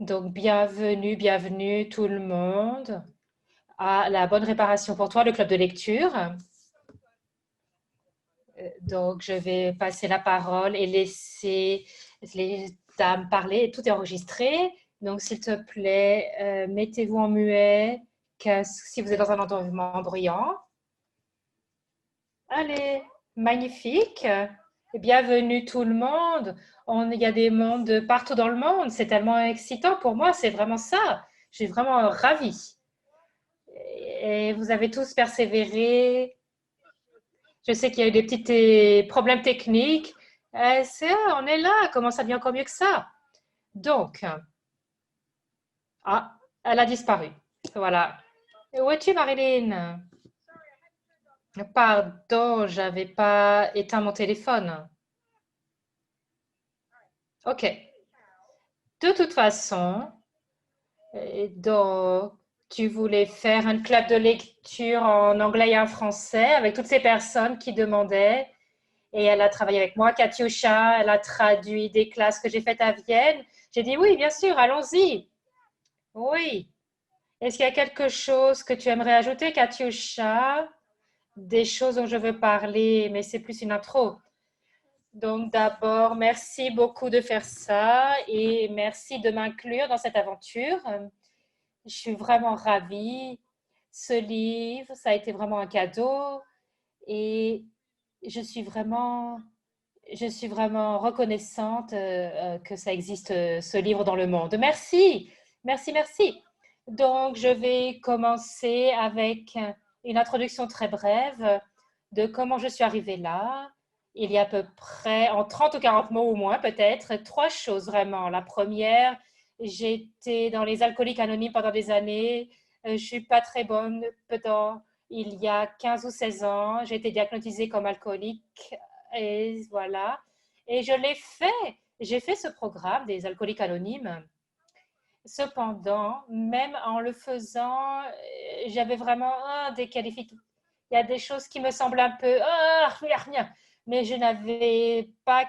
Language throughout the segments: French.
Donc, bienvenue, bienvenue tout le monde à la bonne réparation pour toi, le club de lecture. Donc, je vais passer la parole et laisser les dames parler. Tout est enregistré. Donc, s'il te plaît, mettez-vous en muet si vous êtes dans un environnement bruyant. Allez, magnifique. Bienvenue tout le monde. Il y a des mondes de partout dans le monde. C'est tellement excitant pour moi. C'est vraiment ça. Je suis vraiment ravie. Et vous avez tous persévéré. Je sais qu'il y a eu des petits problèmes techniques. On est là. Comment ça vient encore mieux que ça? Donc, ah, elle a disparu. Voilà. Où es-tu, Marilyn? Pardon, j'avais pas éteint mon téléphone. Ok. De toute façon, donc, tu voulais faire un club de lecture en anglais et en français avec toutes ces personnes qui demandaient. Et elle a travaillé avec moi, Katyusha, elle a traduit des classes que j'ai faites à Vienne. J'ai dit oui, bien sûr, allons-y. Oui. Est-ce qu'il y a quelque chose que tu aimerais ajouter, Katyusha? Des choses dont je veux parler, mais c'est plus une intro. Donc d'abord, merci beaucoup de faire ça et merci de m'inclure dans cette aventure. Je suis vraiment ravie. Ce livre, ça a été vraiment un cadeau et je suis vraiment Je suis vraiment reconnaissante que ça existe, ce livre dans le monde. Merci, merci, merci. Donc, je vais commencer avec une introduction très brève de comment je suis arrivée là. Il y a à peu près, en 30 ou 40 mots ou moins peut-être, trois choses vraiment. La première, j'étais dans les alcooliques anonymes pendant des années. Je ne suis pas très bonne. Il y a 15 ou 16 ans, j'ai été diagnosticée comme alcoolique et voilà. Et je l'ai fait. J'ai fait ce programme des alcooliques anonymes. Cependant, même en le faisant, j'avais vraiment des qualificatifs. Il y a des choses qui me semblent un peu rien, mais je n'avais pas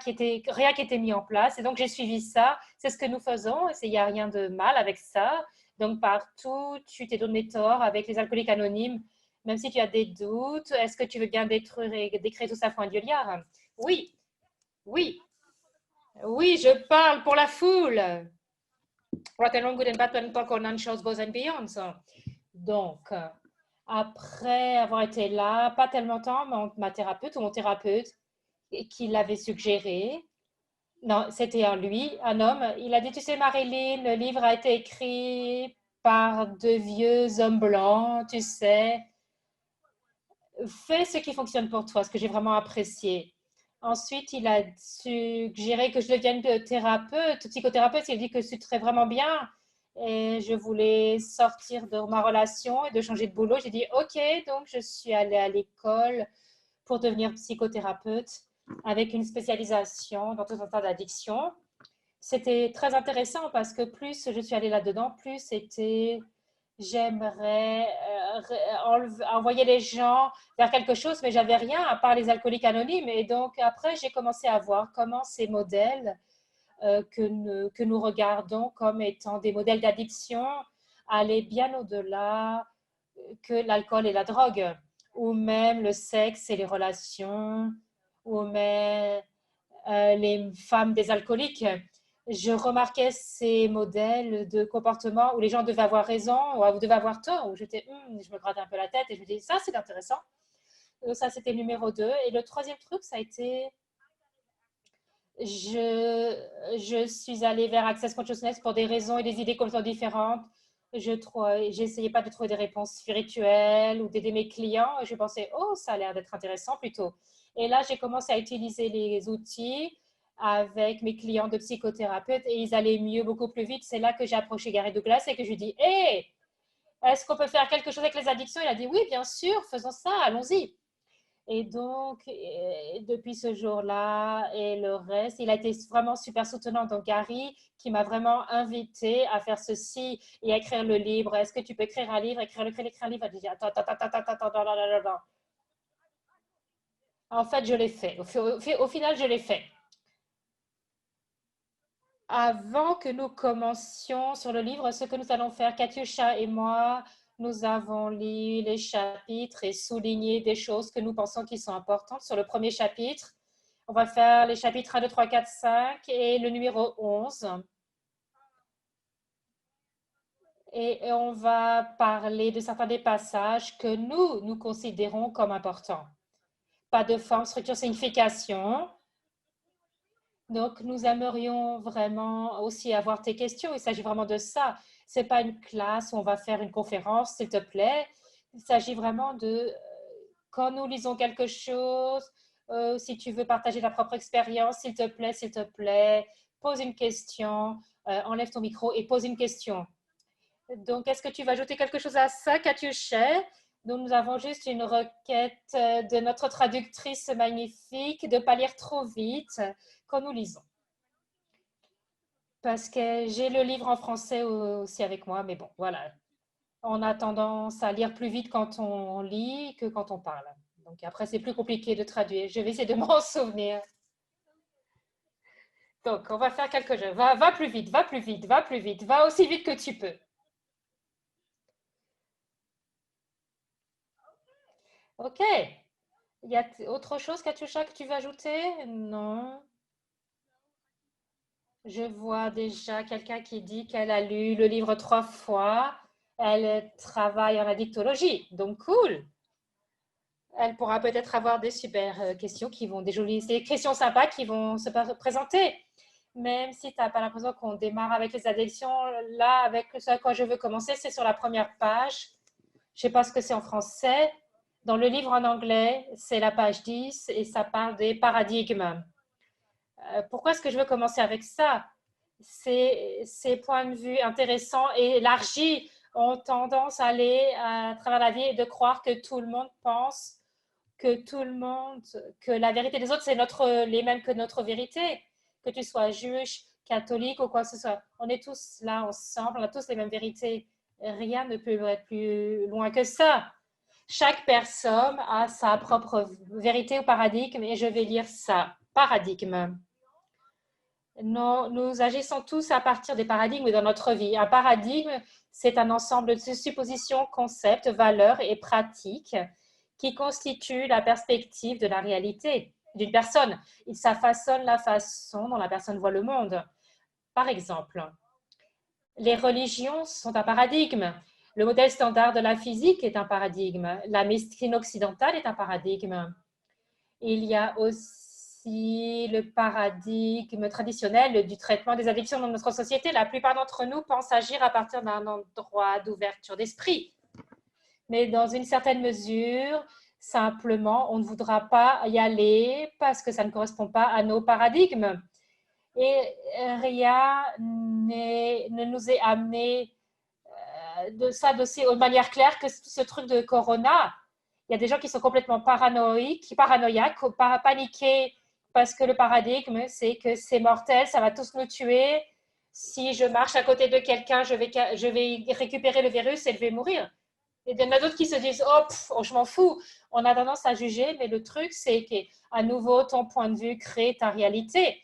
rien qui était mis en place. Et donc, j'ai suivi ça. C'est ce que nous faisons. Il n'y a rien de mal avec ça. Donc, partout, tu t'es donné tort avec les alcooliques anonymes. Même si tu as des doutes, est-ce que tu veux bien décrire tout ça, point de liard? Oui, oui, oui, je parle pour la foule. Donc, après avoir été là, pas tellement de temps, ma thérapeute ou mon thérapeute qui l'avait suggéré, non, c'était un lui, un homme, il a dit, tu sais Marilyn, le livre a été écrit par de vieux hommes blancs, tu sais, fais ce qui fonctionne pour toi, ce que j'ai vraiment apprécié. Ensuite, il a suggéré que je devienne thérapeute, psychothérapeute. Il a dit que ce serait vraiment bien. Et je voulais sortir de ma relation et de changer de boulot. J'ai dit OK, donc je suis allée à l'école pour devenir psychothérapeute avec une spécialisation dans tout un tas d'addictions. C'était très intéressant parce que plus je suis allée là-dedans, plus c'était j'aimerais envoyer les gens vers quelque chose, mais j'avais rien à part les alcooliques anonymes. Et donc après, j'ai commencé à voir comment ces modèles que nous regardons comme étant des modèles d'addiction allaient bien au-delà que l'alcool et la drogue, ou même le sexe et les relations, ou même les femmes des alcooliques. Je remarquais ces modèles de comportement où les gens devaient avoir raison ou devaient avoir tort, où je me grattais un peu la tête et je me dis, ça c'est intéressant. Ça c'était le numéro 2. Et le troisième truc, ça a été, je suis allée vers Access Consciousness pour des raisons et des idées complètement différentes. J'essayais pas de trouver des réponses spirituelles ou d'aider mes clients. Je pensais, oh, ça a l'air d'être intéressant plutôt. Et là, j'ai commencé à utiliser les outils avec mes clients de psychothérapeute et ils allaient mieux, beaucoup plus vite. C'est là que j'ai approché Gary Douglas et que je lui ai dit, hé, est-ce qu'on peut faire quelque chose avec les addictions? Il a dit, oui, bien sûr, faisons ça, allons-y. Et donc, depuis ce jour-là et le reste, il a été vraiment super soutenant. Donc, Gary, qui m'a vraiment invité à faire ceci et à écrire le livre. Est-ce que tu peux écrire un livre, écrire un livre? J'ai dit, attends, attends, attends, attends, attends, attends, attends, attends. En fait, je l'ai fait. Au final, je l'ai fait. Avant que nous commencions sur le livre, ce que nous allons faire, Katyusha et moi, nous avons lu les chapitres et souligné des choses que nous pensons qui sont importantes. Sur le premier chapitre, on va faire les chapitres 1, 2, 3, 4, 5 et le numéro 11. Et on va parler de certains des passages que nous considérons comme importants. Pas de forme, structure, signification. Donc, nous aimerions vraiment aussi avoir tes questions. Il s'agit vraiment de ça. Ce n'est pas une classe où on va faire une conférence, s'il te plaît. Il s'agit vraiment de, quand nous lisons quelque chose, si tu veux partager ta propre expérience, s'il te plaît, pose une question, enlève ton micro et pose une question. Donc, est-ce que tu vas ajouter quelque chose à ça, Katyusha? Nous avons juste une requête de notre traductrice magnifique de ne pas lire trop vite quand nous lisons. Parce que j'ai le livre en français aussi avec moi, mais bon, voilà. On a tendance à lire plus vite quand on lit que quand on parle. Donc après, c'est plus compliqué de traduire. Je vais essayer de m'en souvenir. Donc, on va faire quelque chose. Va plus vite, va plus vite, va plus vite, va aussi vite que tu peux. Ok. Il y a autre chose, Katyusha, que tu veux ajouter? Non. Je vois déjà quelqu'un qui dit qu'elle a lu le livre 3 fois. Elle travaille en addictologie. Donc, cool. Elle pourra peut-être avoir des super questions qui vont, des questions sympas qui vont se présenter. Même si tu n'as pas l'impression qu'on démarre avec les addictions, là, avec ce à quoi je veux commencer, c'est sur la première page. Je ne sais pas ce que c'est en français. Dans le livre en anglais, c'est la page 10 et ça parle des paradigmes. Pourquoi est-ce que je veux commencer avec ça? Ces points de vue intéressants et élargis ont tendance à aller à travers la vie et de croire que tout le monde pense que la vérité des autres, c'est les mêmes que notre vérité. Que tu sois juge, catholique ou quoi que ce soit. On est tous là ensemble, on a tous les mêmes vérités. Rien ne peut être plus loin que ça. Chaque personne a sa propre vérité ou paradigme et je vais lire ça. Paradigme. Nous agissons tous à partir des paradigmes dans notre vie. Un paradigme, c'est un ensemble de suppositions, concepts, valeurs et pratiques qui constituent la perspective de la réalité d'une personne. Ça façonne la façon dont la personne voit le monde. Par exemple, les religions sont un paradigme. Le modèle standard de la physique est un paradigme. La médecine occidentale est un paradigme. Il y a aussi le paradigme traditionnel du traitement des addictions dans notre société. La plupart d'entre nous pensent agir à partir d'un endroit d'ouverture d'esprit. Mais dans une certaine mesure, simplement, on ne voudra pas y aller parce que ça ne correspond pas à nos paradigmes. Et rien ne nous est amené de ça de manière claire que ce truc de Corona. Il y a des gens qui sont complètement paranoïaques, paniqués parce que le paradigme, c'est que c'est mortel, ça va tous nous tuer. Si je marche à côté de quelqu'un, je vais récupérer le virus et je vais mourir. Et il y en a d'autres qui se disent, oh, je m'en fous. On a tendance à juger, mais le truc, c'est qu'à nouveau, ton point de vue crée ta réalité.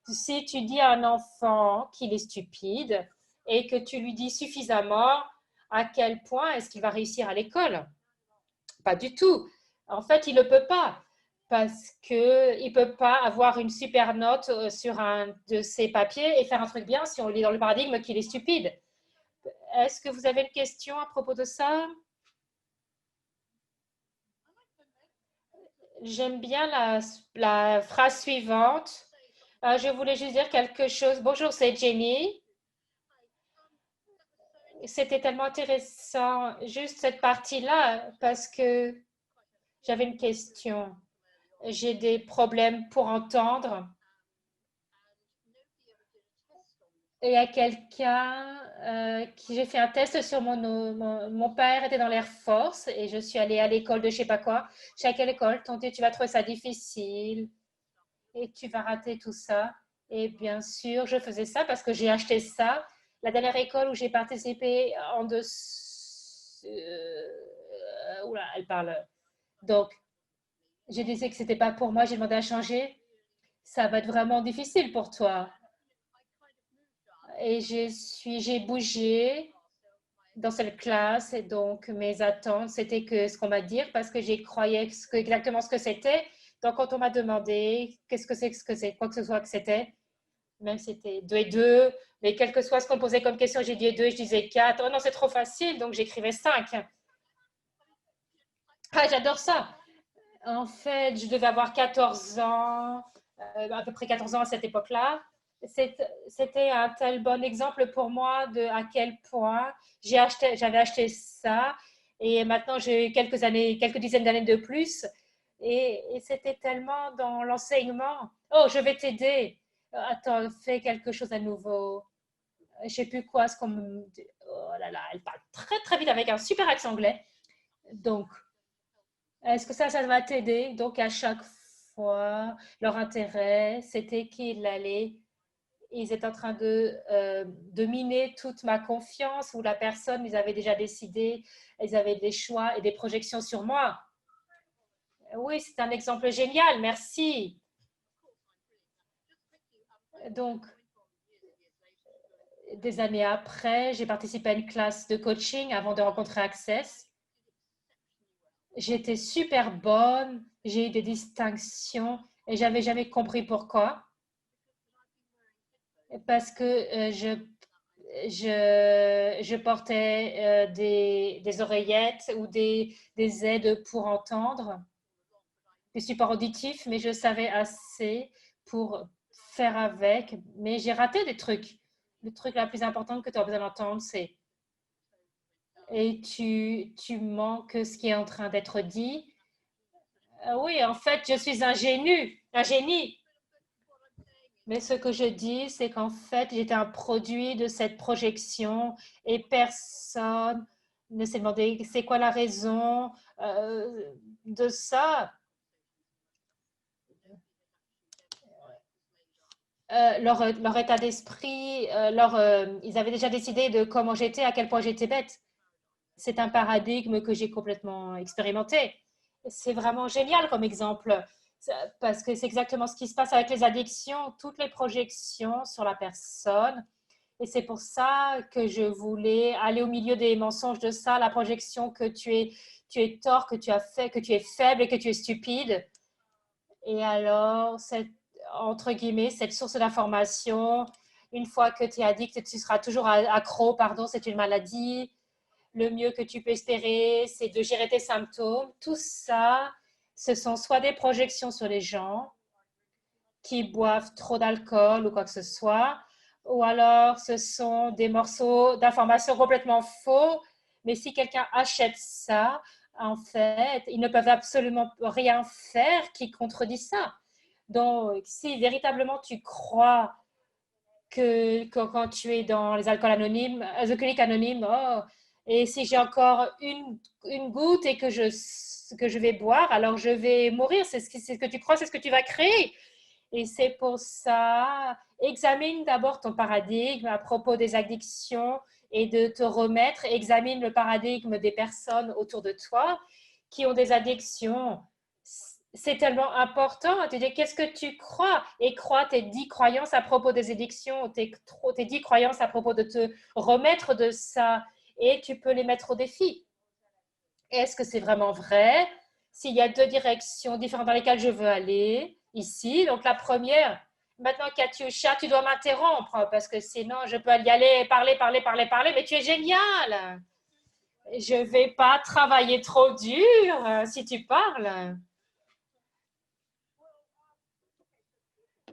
Si tu dis à un enfant qu'il est stupide et que tu lui dis suffisamment à quel point est-ce qu'il va réussir à l'école, pas du tout. En fait, il ne peut pas parce qu'il ne peut pas avoir une super note sur un de ses papiers et faire un truc bien si on lit dans le paradigme qu'il est stupide. Est-ce que vous avez une question à propos de ça? J'aime bien la phrase suivante. Je voulais juste dire quelque chose. Bonjour, c'est Jenny. C'était tellement intéressant, juste cette partie-là, parce que j'avais une question. J'ai des problèmes pour entendre. Et il y a quelqu'un qui j'ai fait un test sur mon père était dans l'Air Force et je suis allée à l'école de je sais pas quoi. Chaque école, tu vas trouver ça difficile et tu vas rater tout ça. Et bien sûr, je faisais ça parce que j'ai acheté ça. La dernière école où j'ai participé en dessous. Oula, elle parle. Donc, je disais que c'était pas pour moi, j'ai demandé à changer. Ça va être vraiment difficile pour toi. et j'ai bougé dans cette classe et donc mes attentes, c'était que ce qu'on m'a dit parce que j'ai croyais exactement ce que c'était. Donc quand on m'a demandé qu'est-ce que c'est, quoi que ce soit que c'était, même si c'était 2 et 2, mais quel que soit ce qu'on me posait comme question, j'ai dit 2, je disais 4. Oh non, c'est trop facile, donc j'écrivais 5. Ah, j'adore ça. En fait, je devais avoir 14 ans, à peu près 14 ans à cette époque-là. C'était un tel bon exemple pour moi de à quel point j'avais acheté ça et maintenant j'ai quelques années, quelques dizaines d'années de plus et c'était tellement dans l'enseignement. Oh, je vais t'aider. Attends, fais quelque chose à nouveau. Je sais plus quoi, ce qu'on me dit. Oh là là, elle parle très très vite avec un super accent anglais. Donc, est-ce que ça va t'aider? Donc, à chaque fois, leur intérêt, c'était ils étaient en train de miner toute ma confiance ou la personne, ils avaient déjà décidé, ils avaient des choix et des projections sur moi. Oui, c'est un exemple génial, merci. Donc, des années après, j'ai participé à une classe de coaching avant de rencontrer Access. J'étais super bonne, j'ai eu des distinctions et j'avais jamais compris pourquoi. Parce que je portais des oreillettes ou des aides pour entendre, des supports auditifs, mais je savais assez pour faire avec. Mais j'ai raté des trucs. Le truc le plus important que tu as besoin d'entendre, c'est et tu manques ce qui est en train d'être dit. Oui, en fait, je suis un génie. Mais ce que je dis, c'est qu'en fait, j'étais un produit de cette projection et personne ne s'est demandé c'est quoi la raison de ça. Leur état d'esprit, ils avaient déjà décidé de comment j'étais, à quel point j'étais bête. C'est un paradigme que j'ai complètement expérimenté. C'est vraiment génial comme exemple parce que c'est exactement ce qui se passe avec les addictions, toutes les projections sur la personne. Et c'est pour ça que je voulais aller au milieu des mensonges de ça, la projection que tu es tort, que tu as fait, que tu es faible et que tu es stupide. Et alors, entre guillemets, cette source d'information, une fois que tu es addict, tu seras toujours accro, pardon, c'est une maladie. Le mieux que tu peux espérer, c'est de gérer tes symptômes. Tout ça, ce sont soit des projections sur les gens qui boivent trop d'alcool ou quoi que ce soit, ou alors ce sont des morceaux d'informations complètement faux. Mais si quelqu'un achète ça, en fait, ils ne peuvent absolument rien faire qui contredit ça. Donc, si véritablement tu crois que quand tu es dans les alcools anonymes, alcooliques anonymes, oh, et si j'ai encore une goutte et que je vais boire, alors je vais mourir. C'est ce que tu crois, c'est ce que tu vas créer. Et c'est pour ça, examine d'abord ton paradigme à propos des addictions et de te remettre, examine le paradigme des personnes autour de toi qui ont des addictions. C'est tellement important. Tu dis, qu'est-ce que tu crois? Et crois tes 10 croyances à propos des addictions, tes 10 croyances à propos de te remettre de ça. Et tu peux les mettre au défi. Est-ce que c'est vraiment vrai? S'il y a deux directions différentes dans lesquelles je veux aller, ici, donc la première, maintenant Katyusha, tu dois m'interrompre parce que sinon je peux y aller, parler, mais tu es génial. Je ne vais pas travailler trop dur si tu parles.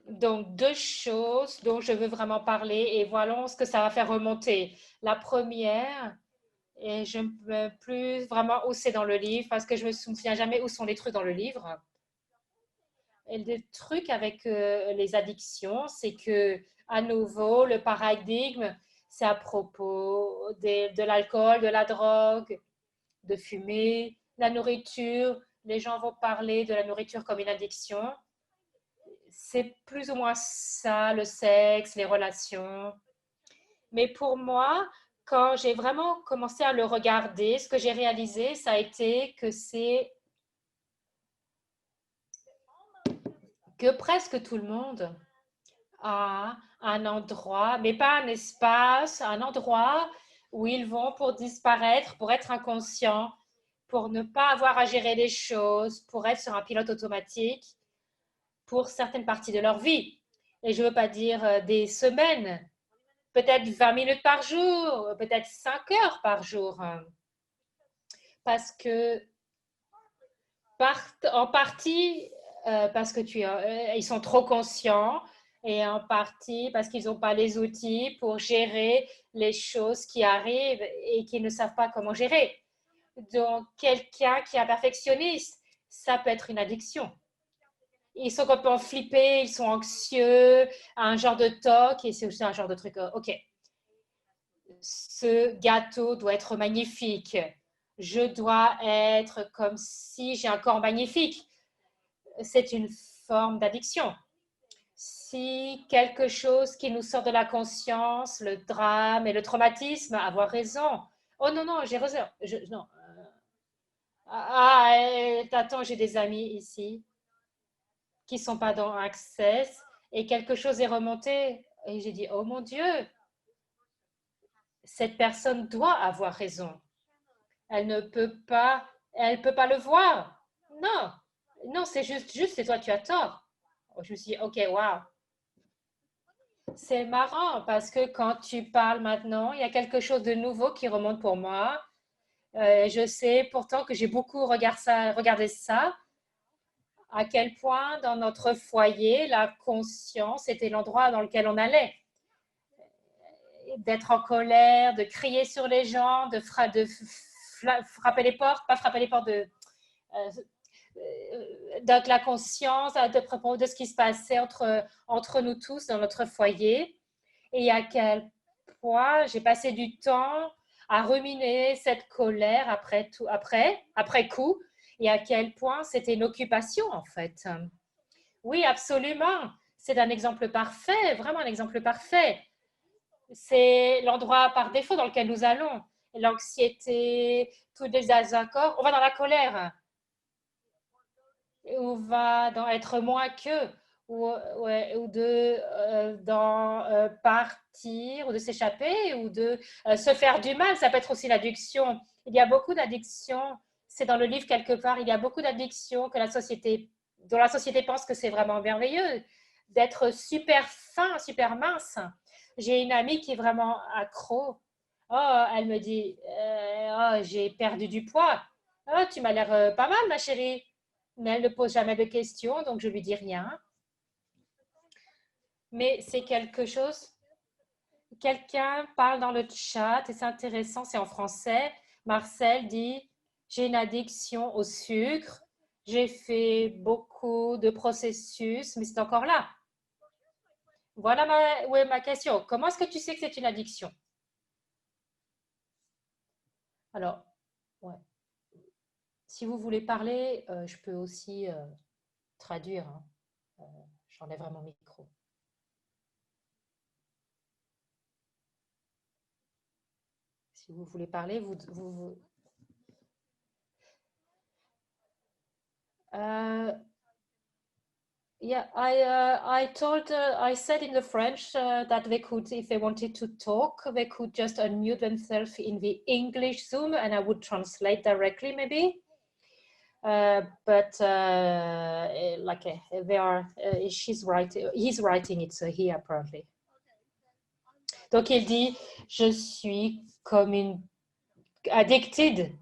Donc, deux choses dont je veux vraiment parler et voilà ce que ça va faire remonter. La première, et je ne peux plus vraiment où c'est dans le livre parce que je ne me souviens jamais où sont les trucs dans le livre. Et le truc avec les addictions, c'est que, à nouveau, le paradigme, c'est à propos de l'alcool, de la drogue, de fumer, la nourriture. Les gens vont parler de la nourriture comme une addiction. C'est plus ou moins ça, le sexe, les relations. Mais pour moi, quand j'ai vraiment commencé à le regarder, ce que j'ai réalisé, ça a été que presque tout le monde a un endroit, mais pas un espace, un endroit où ils vont pour disparaître, pour être inconscients, pour ne pas avoir à gérer les choses, pour être sur un pilote automatique pour certaines parties de leur vie. Et je ne veux pas dire des semaines, peut-être 20 minutes par jour, peut-être 5 heures par jour. Parce que, en partie, parce que ils sont trop conscients et en partie parce qu'ils n'ont pas les outils pour gérer les choses qui arrivent et qu'ils ne savent pas comment gérer. Donc, quelqu'un qui est un perfectionniste, ça peut être une addiction. Ils sont complètement flippés, ils sont anxieux, un genre de toc, et c'est aussi un genre de truc, ok, ce gâteau doit être magnifique, je dois être comme si j'ai un corps magnifique. C'est une forme d'addiction. Si quelque chose qui nous sort de la conscience, le drame et le traumatisme, avoir raison. Oh non, non, j'ai raison. Non. Attends, j'ai des amis ici qui ne sont pas dans Access et quelque chose est remonté. Et j'ai dit, oh mon Dieu, cette personne doit avoir raison. Elle ne peut pas, elle peut pas le voir. Non, non, c'est juste, c'est toi, tu as tort. Je me suis dit, ok, waouh. C'est marrant parce que quand tu parles maintenant, il y a quelque chose de nouveau qui remonte pour moi. Je sais pourtant que j'ai beaucoup regardé ça, à quel point dans notre foyer, la conscience était l'endroit dans lequel on allait. D'être en colère, de crier sur les gens, de frapper les portes, pas frapper les portes, de la conscience de propos de ce qui se passait entre nous tous dans notre foyer et à quel point j'ai passé du temps à ruminer cette colère après coup et à quel point c'était une occupation en fait. Oui, absolument. C'est un exemple parfait, vraiment un exemple parfait. C'est l'endroit par défaut dans lequel nous allons. L'anxiété, tous les désaccords, on va dans la colère, on va dans être moins que, ou de partir, ou de s'échapper, ou de se faire du mal. Ça peut être aussi l'addiction. Il y a beaucoup d'addictions. C'est dans le livre quelque part. Il y a beaucoup d'addictions dont la société pense que c'est vraiment merveilleux, d'être super fin, super mince. J'ai une amie qui est vraiment accro. Oh, elle me dit, oh, j'ai perdu du poids. Oh, tu m'as l'air pas mal, ma chérie. Mais elle ne pose jamais de questions, donc je lui dis rien. Mais c'est quelque chose. Quelqu'un parle dans le chat et c'est intéressant, c'est en français. Marcel dit, j'ai une addiction au sucre. J'ai fait beaucoup de processus, mais c'est encore là. Voilà ma question. Comment est-ce que tu sais que c'est une addiction? Alors, ouais. Si vous voulez parler, je peux aussi traduire. Hein. J'enlèverai mon micro. Si vous voulez parler, yeah, I said in the French that they could, if they wanted to talk, they could just unmute themselves in the English Zoom, and I would translate directly, maybe. But like they are, he's writing it here apparently. Donc il dit, je suis comme une addicted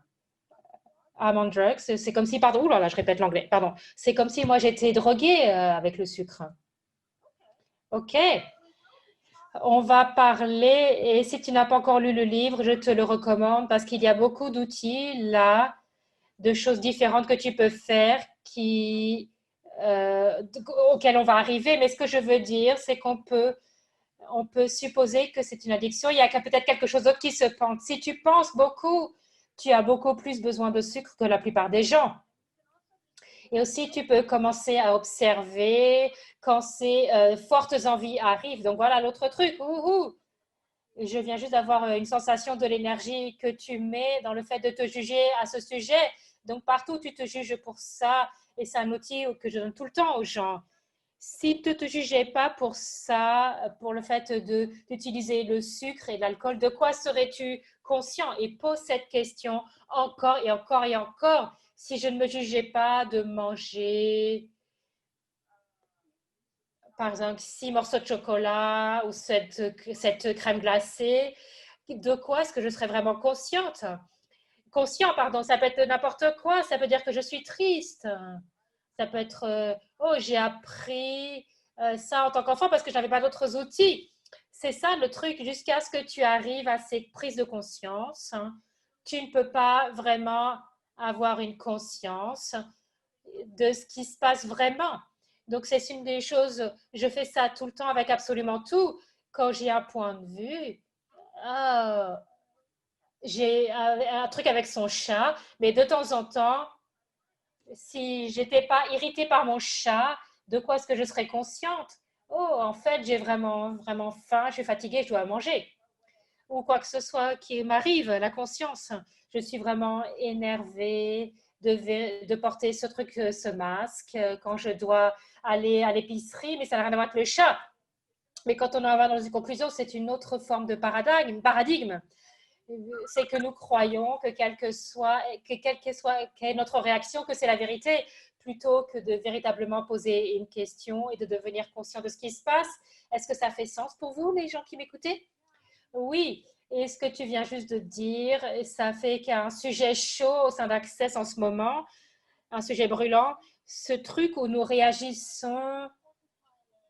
à drugs. C'est comme si, pardon, là, je répète l'anglais, pardon. C'est comme si moi j'étais droguée avec le sucre. Ok. On va parler, et si tu n'as pas encore lu le livre, je te le recommande parce qu'il y a beaucoup d'outils là, de choses différentes que tu peux faire auxquelles on va arriver. Mais ce que je veux dire, c'est on peut supposer que c'est une addiction. Il y a peut-être quelque chose d'autre qui se pense. Si tu penses beaucoup, tu as beaucoup plus besoin de sucre que la plupart des gens. Et aussi, tu peux commencer à observer quand ces fortes envies arrivent. Donc voilà l'autre truc. Je viens juste d'avoir une sensation de l'énergie que tu mets dans le fait de te juger à ce sujet. Donc partout, tu te juges pour ça. Et c'est un outil que je donne tout le temps aux gens. Si tu ne te jugeais pas pour ça, pour le fait d'utiliser le sucre et l'alcool, de quoi serais-tu conscient? Et pose cette question encore et encore et encore. Si je ne me jugeais pas de manger, par exemple, 6 morceaux de chocolat ou cette crème glacée, de quoi est-ce que je serais vraiment consciente? Conscient, pardon, ça peut être n'importe quoi. Ça peut dire que je suis triste. Ça peut être, oh, j'ai appris ça en tant qu'enfant parce que je n'avais pas d'autres outils. C'est ça le truc, jusqu'à ce que tu arrives à cette prise de conscience, hein, tu ne peux pas vraiment avoir une conscience de ce qui se passe vraiment. Donc, c'est une des choses, je fais ça tout le temps avec absolument tout. Quand j'ai un point de vue, oh, j'ai un truc avec son chat, mais de temps en temps, si j'étais pas irritée par mon chat, de quoi est-ce que je serais consciente? Oh, en fait, j'ai vraiment, vraiment faim, je suis fatiguée, je dois manger. Ou quoi que ce soit qui m'arrive, la conscience. Je suis vraiment énervée de porter ce truc, ce masque, quand je dois aller à l'épicerie, mais ça n'a rien à voir avec le chat. Mais quand on en va dans une conclusion, c'est une autre forme de paradigme. C'est que nous croyons que quelle que soit quelle est notre réaction, que c'est la vérité, plutôt que de véritablement poser une question et de devenir conscient de ce qui se passe. Est-ce que ça fait sens pour vous, les gens qui m'écoutez? Oui. Et ce que tu viens juste de dire, ça fait qu'il y a un sujet chaud au sein d'Access en ce moment, un sujet brûlant, ce truc où nous réagissons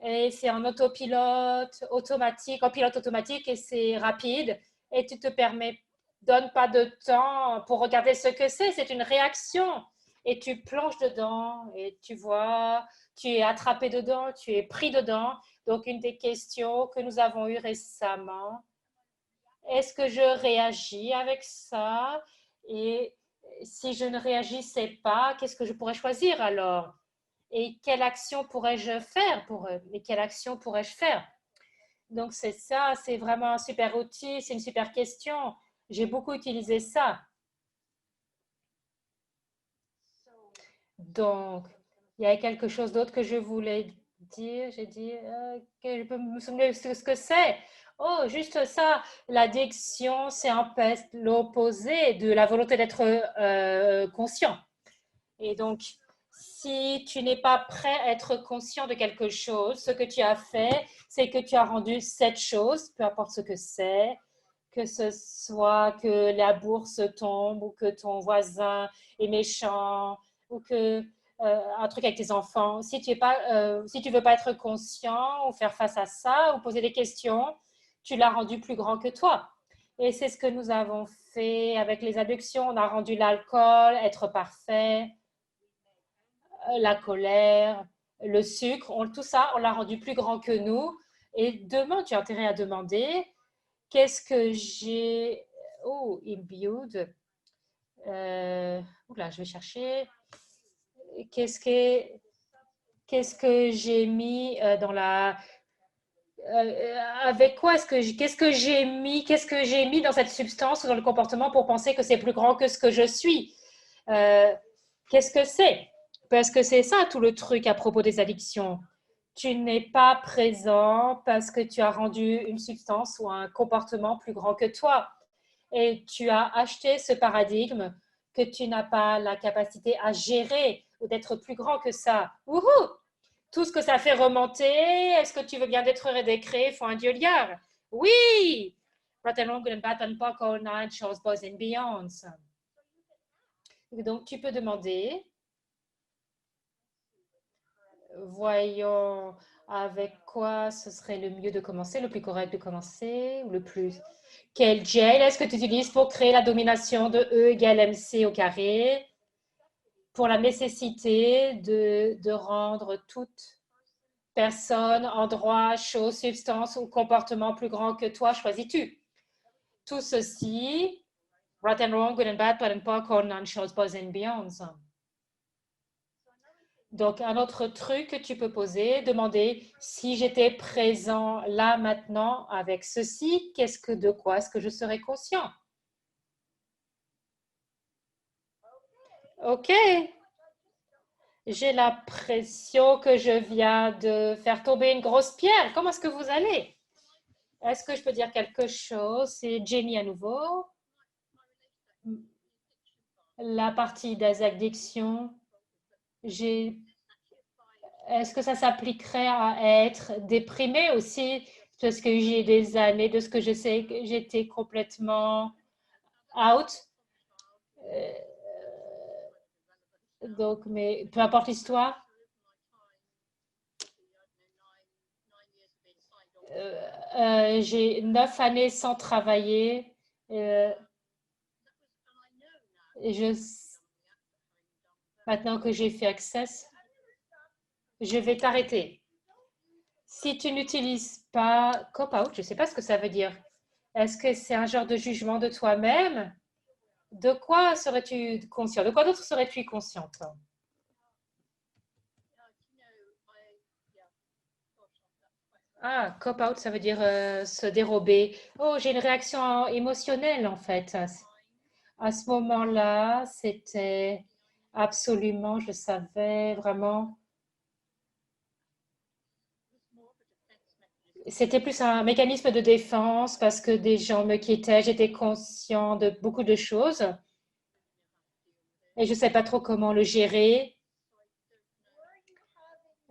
et c'est en autopilote automatique, en pilote automatique et c'est rapide et tu te permets, donne pas de temps pour regarder ce que c'est une réaction et tu plonges dedans et tu vois, tu es attrapé dedans, tu es pris dedans. Donc une des questions que nous avons eues récemment, est-ce que je réagis avec ça? Et si je ne réagissais pas, qu'est-ce que je pourrais choisir alors? Et quelle action pourrais-je faire pour eux? Et quelle action pourrais-je faire? Donc, c'est ça, c'est vraiment un super outil, c'est une super question. J'ai beaucoup utilisé ça. Donc, il y a quelque chose d'autre que je voulais dire. J'ai dit que je peux me souvenir de ce que c'est. Oh, juste ça. L'addiction, c'est en fait l'opposé de la volonté d'être conscient. Et donc, si tu n'es pas prêt à être conscient de quelque chose, ce que tu as fait, c'est que tu as rendu cette chose, peu importe ce que ce soit que la bourse tombe ou que ton voisin est méchant ou que un truc avec tes enfants. Si tu es pas, si tu veux pas être conscient ou faire face à ça ou poser des questions, tu l'as rendu plus grand que toi. Et c'est ce que nous avons fait avec les addictions. On a rendu l'alcool être parfait, la colère, le sucre, tout ça, on l'a rendu plus grand que nous. Et demain, tu as intérêt à demander qu'est-ce que j'ai. Oh, imbued. Oula, je vais chercher. Qu'est-ce que, qu'est-ce que j'ai mis dans la. Avec quoi qu'est-ce que j'ai mis dans cette substance ou dans le comportement pour penser que c'est plus grand que ce que je suis? Euh, Qu'est-ce que c'est? Parce que c'est ça tout le truc à propos des addictions. Tu n'es pas présent parce que tu as rendu une substance ou un comportement plus grand que toi. Et tu as acheté ce paradigme que tu n'as pas la capacité à gérer ou d'être plus grand que ça. Wouhou! Tout ce que ça fait remonter, est-ce que tu veux bien détruire et décréer, faut un dieu liard? Oui! Donc, tu peux demander, voyons avec quoi ce serait le mieux de commencer, le plus correct de commencer, ou le plus. Quel gel est-ce que tu utilises pour créer la domination de E égale MC au carré? Pour la nécessité de rendre toute personne, endroit, chose, substance ou comportement plus grand que toi, choisis-tu? Tout ceci, right and wrong, good and bad, bad and poor, corn and shows, boys and beyonds. Donc, un autre truc que tu peux poser, demander si j'étais présent là maintenant avec ceci, de quoi est-ce que je serais conscient? OK. J'ai l'impression que je viens de faire tomber une grosse pierre. Comment est-ce que vous allez? Est-ce que je peux dire quelque chose? C'est Jenny à nouveau. La partie des addictions, j'ai est-ce que ça s'appliquerait à être déprimé aussi? Parce que j'ai des années de ce que je sais que j'étais complètement out. Euh, donc, mais peu importe l'histoire, j'ai 9 années sans travailler. Euh, et maintenant que j'ai fait Access, je vais t'arrêter. Si tu n'utilises pas cop-out, je ne sais pas ce que ça veut dire. Est-ce que c'est un genre de jugement de toi-même? De quoi serais-tu conscient? De quoi d'autre serais-tu consciente? Ah, cop-out, ça veut dire se dérober. Oh, j'ai une réaction émotionnelle en fait. À ce moment-là, c'était absolument, je savais vraiment. C'était plus un mécanisme de défense parce que des gens me quittaient. J'étais conscient de beaucoup de choses et je ne sais pas trop comment le gérer.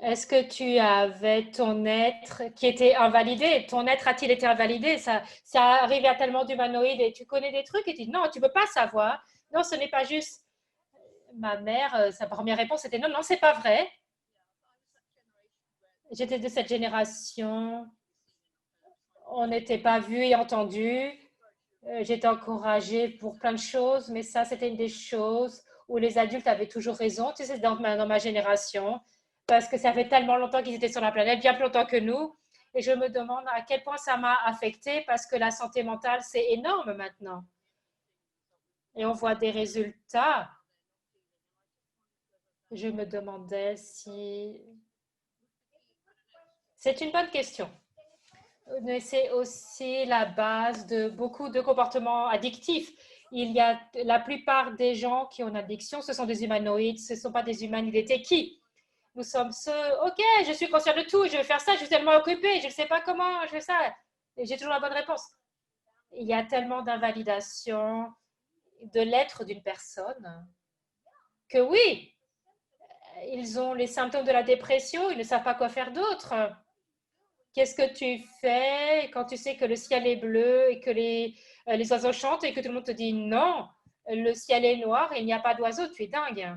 Est-ce que tu avais ton être qui était invalidé? Ton être a-t-il été invalidé? Ça arrive à tellement d'humanoïdes et tu connais des trucs et tu dis non, tu ne peux pas savoir. Non, ce n'est pas juste. Ma mère, sa première réponse était non, non, c'est pas vrai. J'étais de cette génération. On n'était pas vu et entendu. J'étais encouragée pour plein de choses, mais ça, c'était une des choses où les adultes avaient toujours raison, tu sais, dans ma génération, parce que ça fait tellement longtemps qu'ils étaient sur la planète, bien plus longtemps que nous. Et je me demande à quel point ça m'a affectée, parce que la santé mentale, c'est énorme maintenant. Et on voit des résultats. Je me demandais si... C'est une bonne question. Mais c'est aussi la base de beaucoup de comportements addictifs. Il y a la plupart des gens qui ont une addiction, ce sont des humanoïdes, ce ne sont pas des humains ni des techies. Nous sommes ceux, ok, je suis conscient de tout, je vais faire ça, je suis tellement occupé, je ne sais pas comment je fais ça. Et j'ai toujours la bonne réponse. Il y a tellement d'invalidation de l'être d'une personne que oui, ils ont les symptômes de la dépression, ils ne savent pas quoi faire d'autre. Qu'est-ce que tu fais quand tu sais que le ciel est bleu et que les oiseaux chantent et que tout le monde te dit non, le ciel est noir et il n'y a pas d'oiseaux, tu es dingue.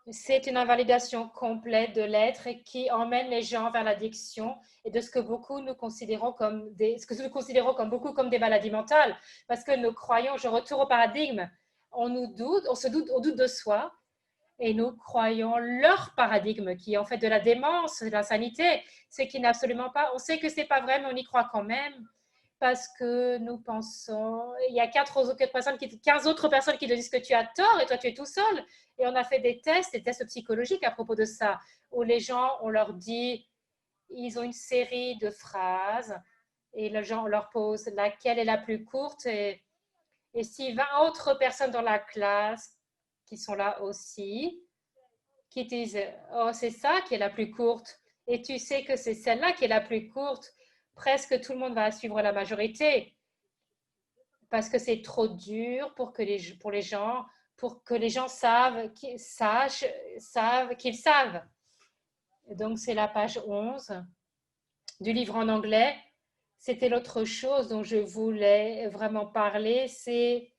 C'est une invalidation complète de l'être et qui emmène les gens vers l'addiction et de ce que beaucoup nous considérons comme ce que nous considérons comme beaucoup comme des maladies mentales, parce que nous croyons, je retourne au paradigme, on nous doute, on doute de soi et nous croyons leur paradigme qui est en fait de la démence, de l'insanité, ce qui n'est absolument pas. On sait que c'est pas vrai, mais on y croit quand même parce que nous pensons. Il y a 15 autres personnes qui te disent que tu as tort et toi tu es tout seul. Et on a fait des tests psychologiques à propos de ça, où les gens, on leur dit, ils ont une série de phrases et les gens, on leur pose laquelle est la plus courte et si 20 autres personnes dans la classe qui sont là aussi, qui disent oh, c'est ça qui est la plus courte, et tu sais que c'est celle-là qui est la plus courte, presque tout le monde va suivre la majorité parce que c'est trop dur pour les gens, pour que les gens savent qu'ils savent. Donc, c'est la page 11 du livre en anglais. C'était l'autre chose dont je voulais vraiment parler, c'est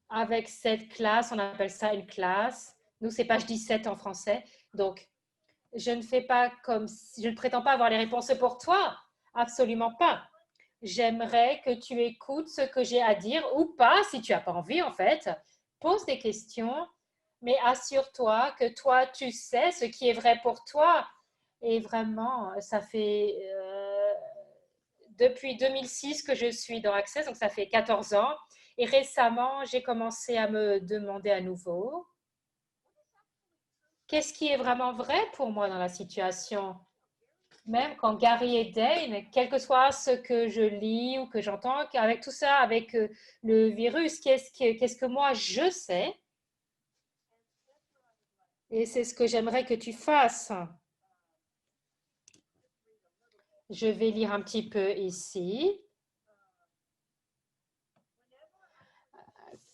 avec cette classe, on appelle ça une classe. Nous, c'est page 17 en français. Donc, je ne fais pas comme si, je ne prétends pas avoir les réponses pour toi. Absolument pas. J'aimerais que tu écoutes ce que j'ai à dire ou pas, si tu n'as pas envie en fait. Pose des questions, mais assure-toi que toi, tu sais ce qui est vrai pour toi. Et vraiment, ça fait depuis 2006 que je suis dans Access, donc ça fait 14 ans. Et récemment, j'ai commencé à me demander à nouveau, qu'est-ce qui est vraiment vrai pour moi dans la situation? Même quand Gary et Dane, quel que soit ce que je lis ou que j'entends, avec tout ça, avec le virus, qu'est-ce que moi je sais? Et c'est ce que j'aimerais que tu fasses. Je vais lire un petit peu ici.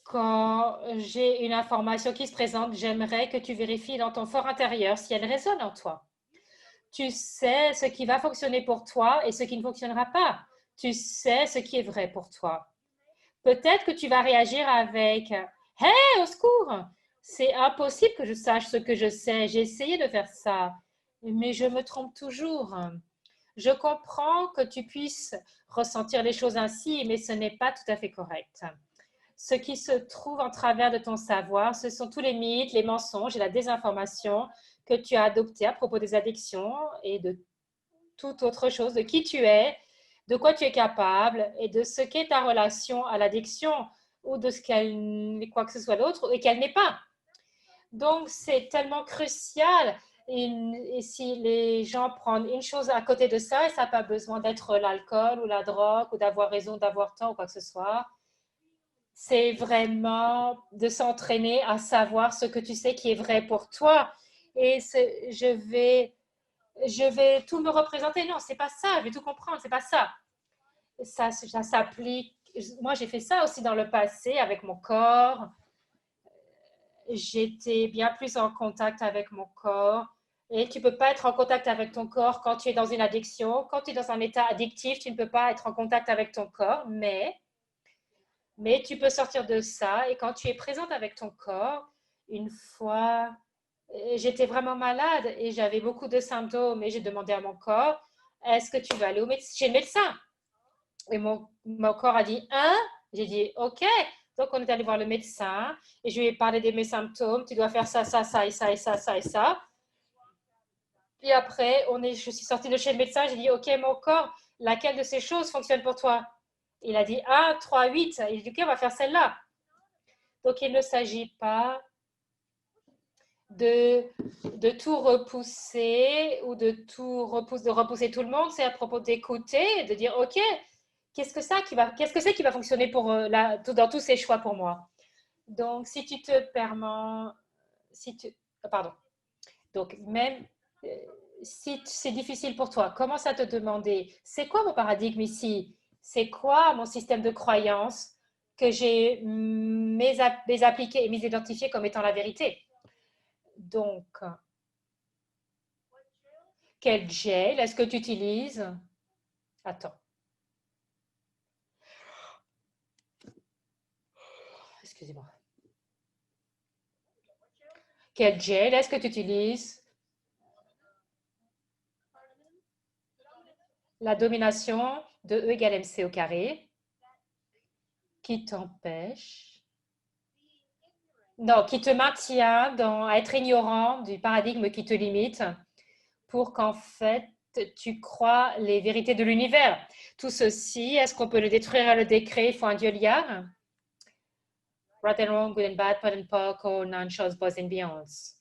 Quand j'ai une information qui se présente, j'aimerais que tu vérifies dans ton fort intérieur si elle résonne en toi. Tu sais ce qui va fonctionner pour toi et ce qui ne fonctionnera pas. Tu sais ce qui est vrai pour toi. Peut-être que tu vas réagir avec Hey, au secours! C'est impossible que je sache ce que je sais. J'ai essayé de faire ça, mais je me trompe toujours. Je comprends que tu puisses ressentir les choses ainsi, mais ce n'est pas tout à fait correct. Ce qui se trouve en travers de ton savoir, ce sont tous les mythes, les mensonges et la désinformation que tu as adoptés à propos des addictions et de toute autre chose, de qui tu es, de quoi tu es capable et de ce qu'est ta relation à l'addiction ou de ce qu'elle, quoi que ce soit d'autre et qu'elle n'est pas. Donc, c'est tellement crucial. Et si les gens prennent une chose à côté de ça, et ça n'a pas besoin d'être l'alcool ou la drogue ou d'avoir raison, d'avoir temps ou quoi que ce soit, c'est vraiment de s'entraîner à savoir ce que tu sais qui est vrai pour toi. Et je vais tout me représenter. Non, c'est pas ça. Je vais tout comprendre. C'est pas ça. Ça s'applique. Moi, j'ai fait ça aussi dans le passé avec mon corps. J'étais bien plus en contact avec mon corps. Et tu ne peux pas être en contact avec ton corps quand tu es dans une addiction. Quand tu es dans un état addictif, tu ne peux pas être en contact avec ton corps, mais tu peux sortir de ça. Et quand tu es présente avec ton corps, une fois, j'étais vraiment malade et j'avais beaucoup de symptômes et j'ai demandé à mon corps, est-ce que tu vas aller chez le médecin? Et mon corps a dit, hein? J'ai dit, OK. Donc, on est allé voir le médecin et je lui ai parlé de mes symptômes. Tu dois faire ça, ça, ça et ça et ça, ça et ça. Puis après, je suis sortie de chez le médecin. J'ai dit, OK, mon corps, laquelle de ces choses fonctionne pour toi? Il a dit 1, 3, 8. Il a dit, OK, on va faire celle-là. Donc, il ne s'agit pas de, de tout repousser ou de repousser tout le monde. C'est à propos d'écouter et de dire, OK, qu'est-ce que c'est qui va fonctionner pour dans tous ces choix pour moi. Donc, si tu te permets, si tu, pardon. Donc, même euh, si c'est difficile pour toi, commence à te demander, c'est quoi mon paradigme ici? C'est quoi mon système de croyance que j'ai appliqué et mis identifié comme étant la vérité? Donc, quel gel est-ce que tu utilises? Attends, excusez-moi. Quel gel est-ce que tu utilises? La domination de E égale MC au carré qui t'empêche, non, qui te maintient à être ignorant du paradigme qui te limite pour qu'en fait tu crois les vérités de l'univers. Tout ceci, est-ce qu'on peut le détruire à le décret? Il faut un Dieu liard? Right and wrong, good and bad, pot and pock, or none shows, boys and beyonds.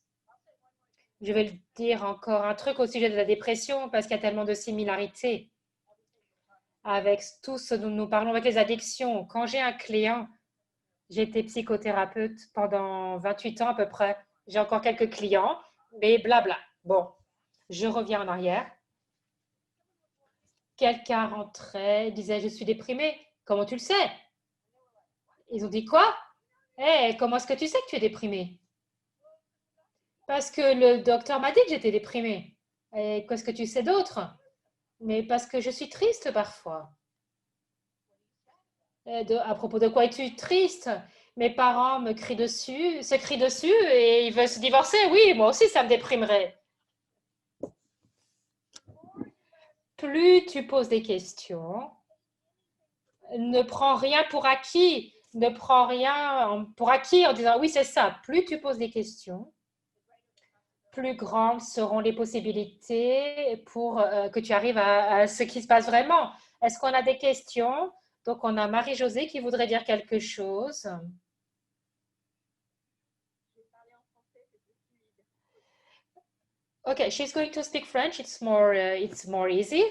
Je vais le dire encore un truc au sujet de la dépression parce qu'il y a tellement de similarités avec tout ce dont nous parlons avec les addictions. Quand j'ai un client, j'ai été psychothérapeute pendant 28 ans à peu près. J'ai encore quelques clients, mais blabla. Bon, je reviens en arrière. Quelqu'un rentrait, disait, je suis déprimée. Comment tu le sais? Ils ont dit quoi? Eh, comment est-ce que tu sais que tu es déprimée? Parce que le docteur m'a dit que j'étais déprimée. Et qu'est-ce que tu sais d'autre? Mais parce que je suis triste parfois. À propos de quoi es-tu triste? Mes parents se crient dessus et ils veulent se divorcer. Oui, moi aussi, ça me déprimerait. Plus tu poses des questions, ne prends rien pour acquis. Ne prends rien pour acquis en disant oui, c'est ça. Plus tu poses des questions, plus grandes seront les possibilités pour que tu arrives à ce qui se passe vraiment. Est-ce qu'on a des questions? Donc, on a Marie-Josée qui voudrait dire quelque chose. Okay, she's going to speak French. It's more easy.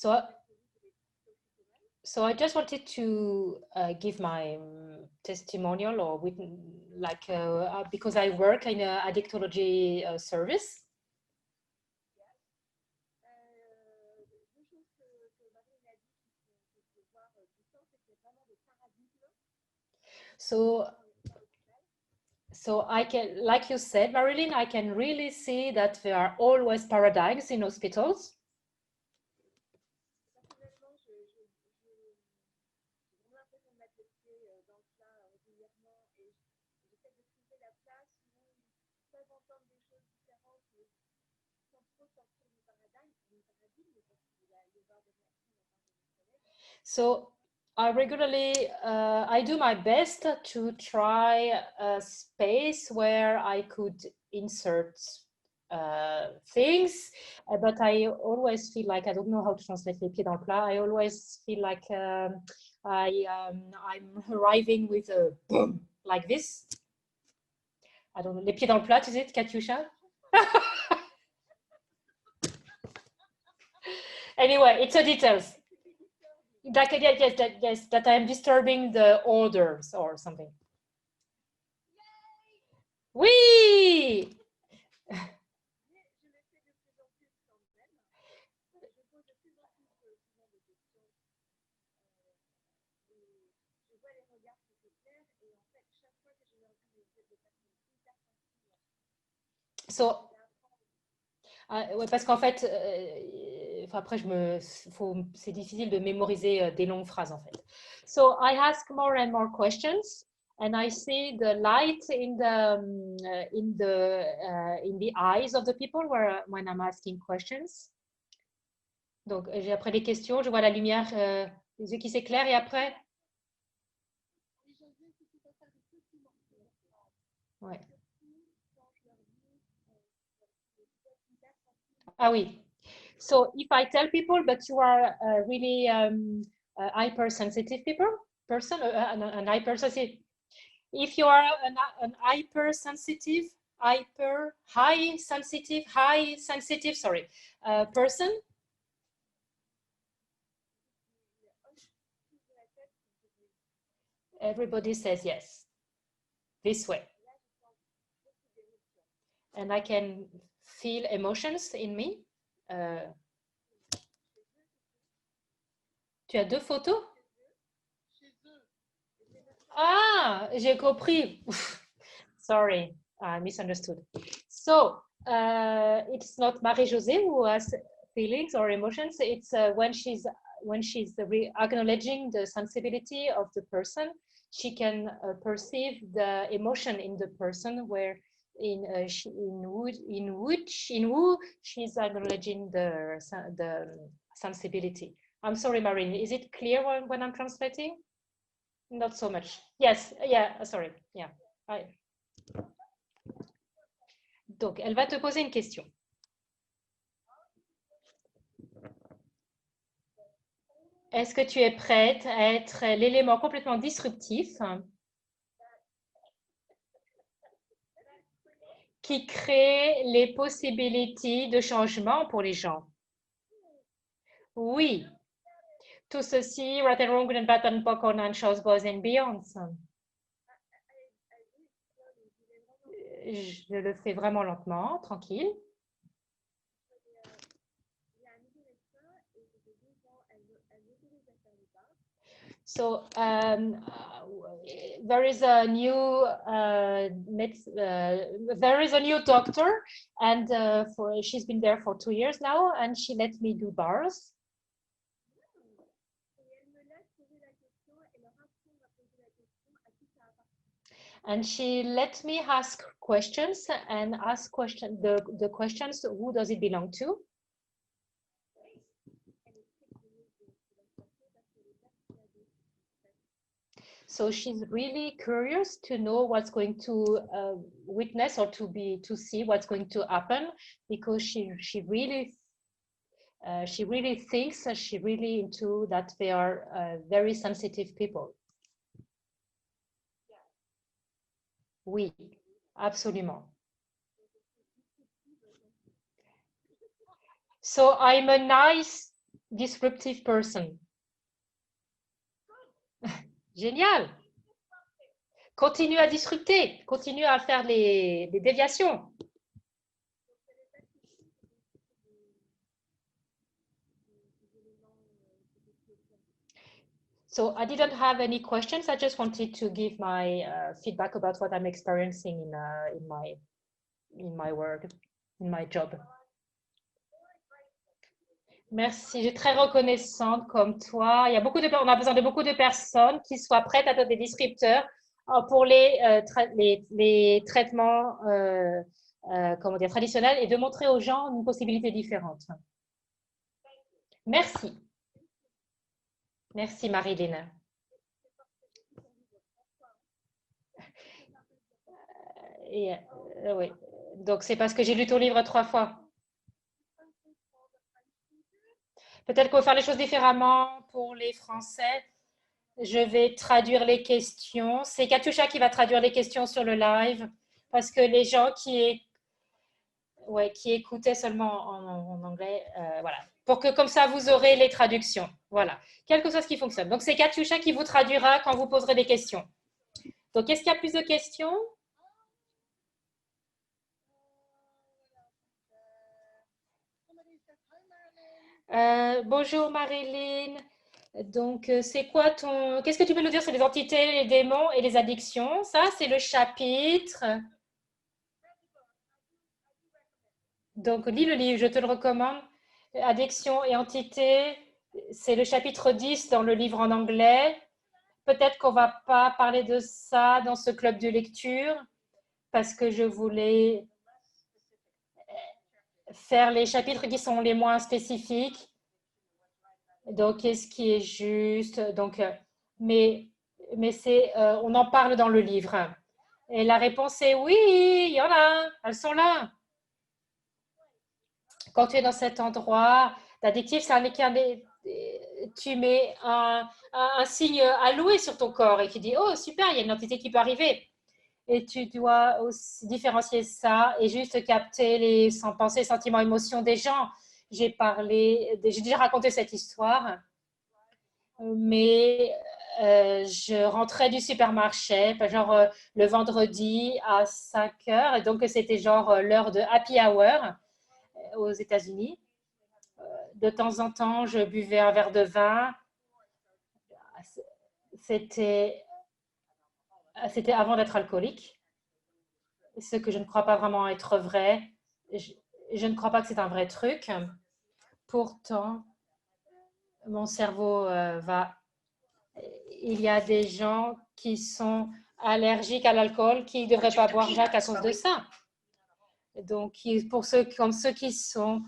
So, so I just wanted to give my testimonial or with like because I work in a addictology service. So I can, like you said, Marilyn, I can really see that there are always paradigms in hospitals. So I regularly, I do my best to try a space where I could insert things, but I always feel like I don't know how to translate les pieds dans le plat. I always feel like I'm arriving with a boom like this. I don't know. Les pieds dans le plat, is it, Katyusha? Anyway, it's a details. Like, yes, that I am disturbing the orders or something. Oui! So, ouais, parce qu'en fait, après, c'est difficile de mémoriser des longues phrases en fait. So I ask more and more questions, and I see the light in the eyes of the people when I'm asking questions. Donc, j'ai après les questions, je vois la lumière, les yeux qui s'éclairent, et après. Ouais. Ah oui. So if I tell people, but you are really hypersensitive person, an hypersensitive. If you are an hypersensitive, high sensitive, sorry, person. Everybody says yes, this way. And I can feel emotions in me. Tu as deux photos? Ah, j'ai compris. Sorry, I misunderstood. So, it's not Marie-Josée who has feelings or emotions. It's when she's acknowledging the sensibility of the person, she can perceive the emotion in the person where in who she's acknowledging the sensibility. I'm sorry, Marine. Is it clear when I'm translating? Not so much. Yes. Yeah. Sorry. Yeah. Donc, elle va te poser une question. Est-ce que tu es prête à être l'élément complètement disruptif qui crée les possibilités de changement pour les gens? Oui. Tout ceci, Rattenrungen, Vattenpock, Nanchos, and Beyond. Je le fais vraiment lentement, tranquille. So there is a new doctor, and she's been there for 2 years now, and she let me do bars. And she let me ask questions and ask the questions, who does it belong to? So she's really curious to know what's going to witness or to see what's going to happen, because she really thinks that she really into that they are very sensitive people. Oui, absolument. So I'm a nice Disruptive person. Génial. Continue à disrupter, continue à faire les déviations. So I didn't have any questions. I just wanted to give my feedback about what I'm experiencing in my work, in my job. Merci, je suis très reconnaissante comme toi. On a besoin de beaucoup de personnes qui soient prêtes à être des disrupteurs pour les traitements comment dire, traditionnels et de montrer aux gens une possibilité différente. Merci. Merci Marilyn. Oui. Donc c'est parce que j'ai lu ton livre 3 fois. Peut-être qu'on va faire les choses différemment pour les Français. Je vais traduire les questions. C'est Katusha qui va traduire les questions sur le live parce que les gens qui écoutaient seulement en anglais, voilà. Pour que comme ça, vous aurez les traductions. Voilà. Quelque chose qui fonctionne. Donc, c'est Katusha qui vous traduira quand vous poserez des questions. Donc, est-ce qu'il y a plus de questions? Bonjour Marilyn. Donc, c'est quoi ton... Qu'est-ce que tu peux nous dire sur les entités, les démons et les addictions? Ça, c'est le chapitre. Donc, lis le livre, je te le recommande. Addiction et entité, c'est le chapitre 10 dans le livre en anglais. Peut-être qu'on ne va pas parler de ça dans ce club de lecture parce que je voulais faire les chapitres qui sont les moins spécifiques. Donc, qu'est-ce qui est juste? Donc, mais on en parle dans le livre. Et la réponse est oui, il y en a, elles sont là. Quand tu es dans cet endroit d'addictif, tu mets un signe alloué sur ton corps et tu dis, oh super, il y a une entité qui peut arriver. Et tu dois aussi différencier ça et juste capter les pensées, sentiments, émotions des gens. J'ai déjà raconté cette histoire, mais je rentrais du supermarché, genre le vendredi à 5 heures, et donc c'était genre l'heure de happy hour aux États-Unis. De temps en temps, je buvais un verre de vin. C'était avant d'être alcoolique, ce que je ne crois pas vraiment être vrai. Je ne crois pas que c'est un vrai truc. Pourtant, mon cerveau va. Il y a des gens qui sont allergiques à l'alcool qui ne devraient pas boire Jacques à cause de ça. Donc, pour comme ceux qui sont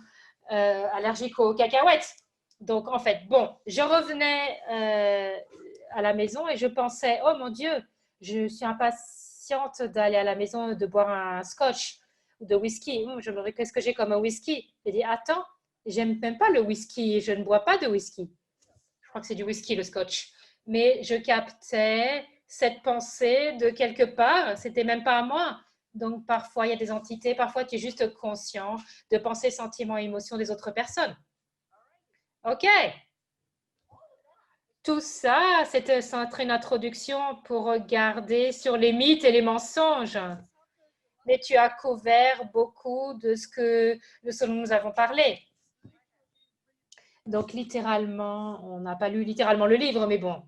allergiques aux cacahuètes. Donc, en fait, bon, je revenais à la maison et je pensais, oh mon Dieu, je suis impatiente d'aller à la maison, de boire un scotch ou de whisky. Je me dis, qu'est-ce que j'ai comme un whisky? J'ai dit, attends, j'aime même pas le whisky, je ne bois pas de whisky. Je crois que c'est du whisky, le scotch. Mais je captais cette pensée de quelque part, c'était même pas à moi. Donc, parfois, il y a des entités, parfois, tu es juste conscient de penser, sentiments et émotions des autres personnes. OK. Tout ça, c'était une introduction pour regarder sur les mythes et les mensonges. Mais tu as couvert beaucoup de ce dont nous avons parlé. Donc, littéralement, on n'a pas lu littéralement le livre, mais bon.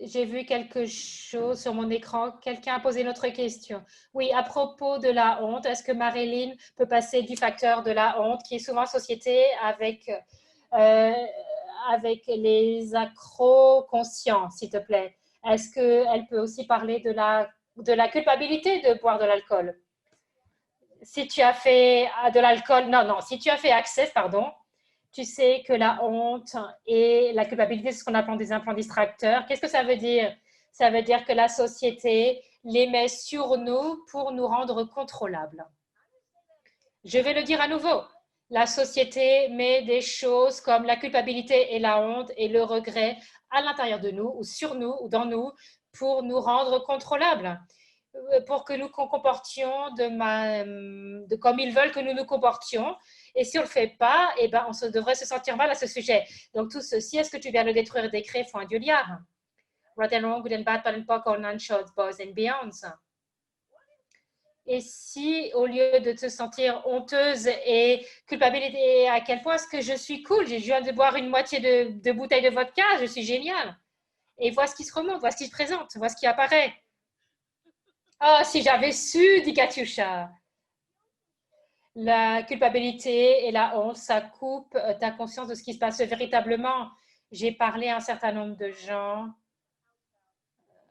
J'ai vu quelque chose sur mon écran. Quelqu'un a posé une autre question. Oui, à propos de la honte, est-ce que Marilyn peut passer du facteur de la honte qui est souvent associé avec les accros conscients, s'il te plaît? Est-ce qu'elle peut aussi parler de la culpabilité de boire de l'alcool? Si tu as fait de l'alcool, non, si tu as fait Access, pardon, tu sais que la honte et la culpabilité, c'est ce qu'on appelle des implants distracteurs. Qu'est-ce que ça veut dire? Ça veut dire que la société les met sur nous pour nous rendre contrôlables. Je vais le dire à nouveau. La société met des choses comme la culpabilité et la honte et le regret à l'intérieur de nous ou sur nous ou dans nous pour nous rendre contrôlables. pour que nous comportions de comme ils veulent que nous nous comportions. Et si on ne le fait pas, eh ben, devrait se sentir mal à ce sujet. Donc, tout ceci, est-ce que tu viens le détruire et décrire, point du liard? Right and wrong, good and bad, bad and poc, all nine shots, boys and beyonds. Et si, au lieu de te sentir honteuse et culpabilité, à quel point est-ce que je suis cool, je viens de boire une moitié de bouteille de vodka, je suis géniale. Et vois ce qui se remonte, vois ce qui se présente, vois ce qui apparaît. Oh, si j'avais su, dit Katyusha. La culpabilité et la honte, ça coupe ta conscience de ce qui se passe véritablement. J'ai parlé à un certain nombre de gens.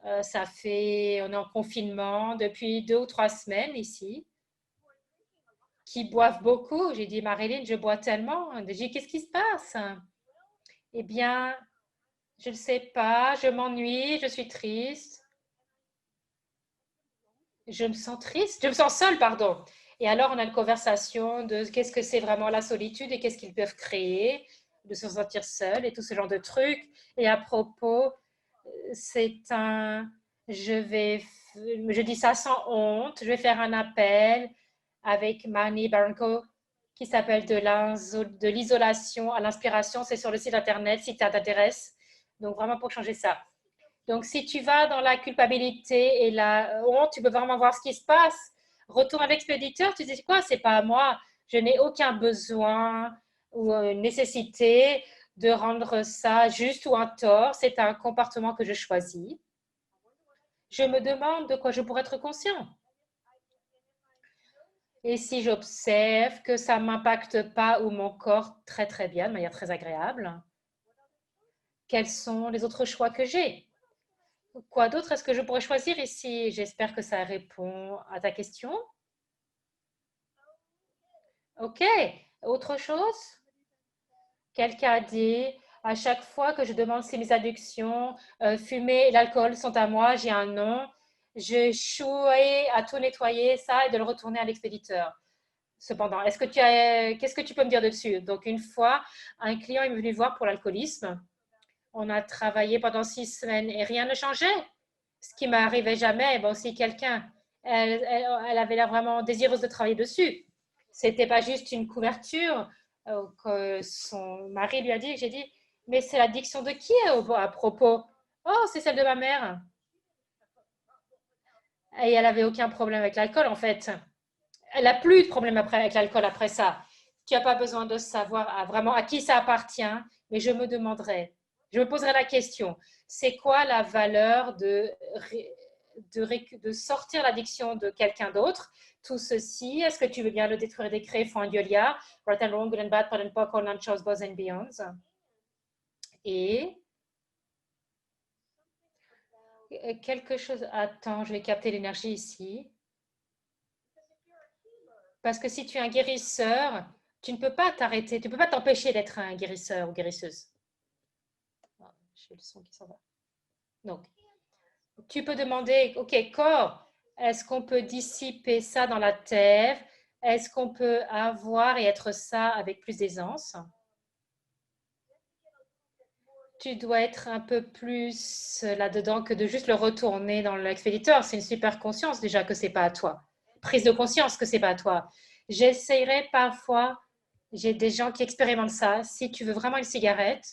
On est en confinement depuis 2 ou 3 semaines ici, qui boivent beaucoup. J'ai dit, Marilyn, je bois tellement. J'ai dit, qu'est-ce qui se passe? Eh bien, je ne sais pas, je m'ennuie, je suis triste. Je me sens triste, je me sens seule, pardon. Et alors, on a une conversation de qu'est-ce que c'est vraiment la solitude et qu'est-ce qu'ils peuvent créer, de se sentir seul et tout ce genre de trucs. Et à propos, je dis ça sans honte, je vais faire un appel avec Marnie Baranko qui s'appelle de l'isolation à l'inspiration. C'est sur le site internet si ça t'intéresse. Donc, vraiment pour changer ça. Donc, si tu vas dans la culpabilité et la honte, tu peux vraiment voir ce qui se passe. Retourne à l'expéditeur, tu dis quoi? C'est pas à moi. Je n'ai aucun besoin ou nécessité de rendre ça juste ou un tort. C'est un comportement que je choisis. Je me demande de quoi je pourrais être conscient. Et si j'observe que ça ne m'impacte pas ou mon corps très très bien, de manière très agréable, quels sont les autres choix que j'ai? Quoi d'autre est-ce que je pourrais choisir ici? J'espère que ça répond à ta question. Ok, autre chose? Quelqu'un a dit, à chaque fois que je demande si mes addictions, fumer et l'alcool sont à moi, j'ai un nom. Je chouais à tout nettoyer ça et de le retourner à l'expéditeur. Cependant, qu'est-ce que tu peux me dire dessus? Donc, une fois, un client est venu voir pour l'alcoolisme. On a travaillé pendant 6 semaines et rien ne changeait. Ce qui m'arrivait jamais. Bon, si quelqu'un, elle avait l'air vraiment désireuse de travailler dessus. C'était pas juste une couverture que son mari lui a dit. J'ai dit, mais c'est l'addiction de qui à propos? Oh, c'est celle de ma mère. Et elle avait aucun problème avec l'alcool en fait. Elle n'a plus de problème avec l'alcool après ça. Tu n'as pas besoin de savoir vraiment à qui ça appartient, mais je me poserai la question, c'est quoi la valeur de sortir l'addiction de quelqu'un d'autre? Tout ceci, est-ce que tu veux bien le détruire, décréer, fond Diolia, right and wrong, good and bad, bad and poc, all chose, boys and beyonds. Et quelque chose, attends, je vais capter l'énergie ici. Parce que si tu es un guérisseur, tu ne peux pas t'arrêter, tu ne peux pas t'empêcher d'être un guérisseur ou guérisseuse. Oh, j'ai le son qui s'en va. Donc, tu peux demander, OK, corps, est-ce qu'on peut dissiper ça dans la terre? Est-ce qu'on peut avoir et être ça avec plus d'aisance? Tu dois être un peu plus là-dedans que de juste le retourner dans l'expéditeur. C'est une super conscience déjà que c'est pas à toi. Prise de conscience que c'est pas à toi. J'essayerai parfois, j'ai des gens qui expérimentent ça. Si tu veux vraiment une cigarette,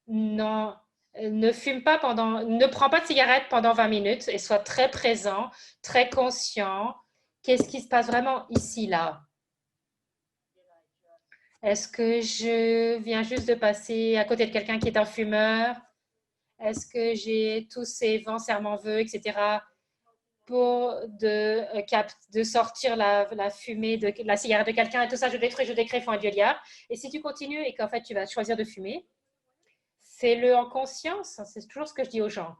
non, ne prends pas de cigarette pendant 20 minutes et sois très présent, très conscient. Qu'est-ce qui se passe vraiment ici, là? Est-ce que je viens juste de passer à côté de quelqu'un qui est un fumeur? Est-ce que j'ai tous ces vents, serments, vœux, etc. pour de sortir la fumée de la cigarette de quelqu'un et tout ça, je détruis, je décrée, font un dieu liard. Et si tu continues et qu'en fait tu vas choisir de fumer, fais-le en conscience. C'est toujours ce que je dis aux gens.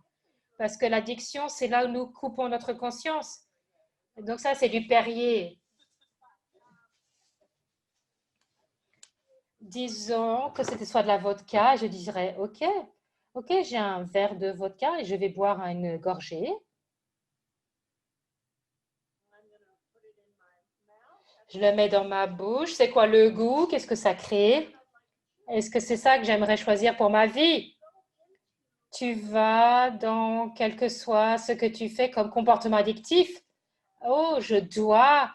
Parce que l'addiction, c'est là où nous coupons notre conscience. Donc ça, c'est du Perrier. Disons que c'était soit de la vodka, je dirais, ok, j'ai un verre de vodka et je vais boire une gorgée. Je le mets dans ma bouche. C'est quoi le goût? Qu'est-ce que ça crée? Est-ce que c'est ça que j'aimerais choisir pour ma vie? tu vas dans quel que soit ce que tu fais comme comportement addictif. Oh, je dois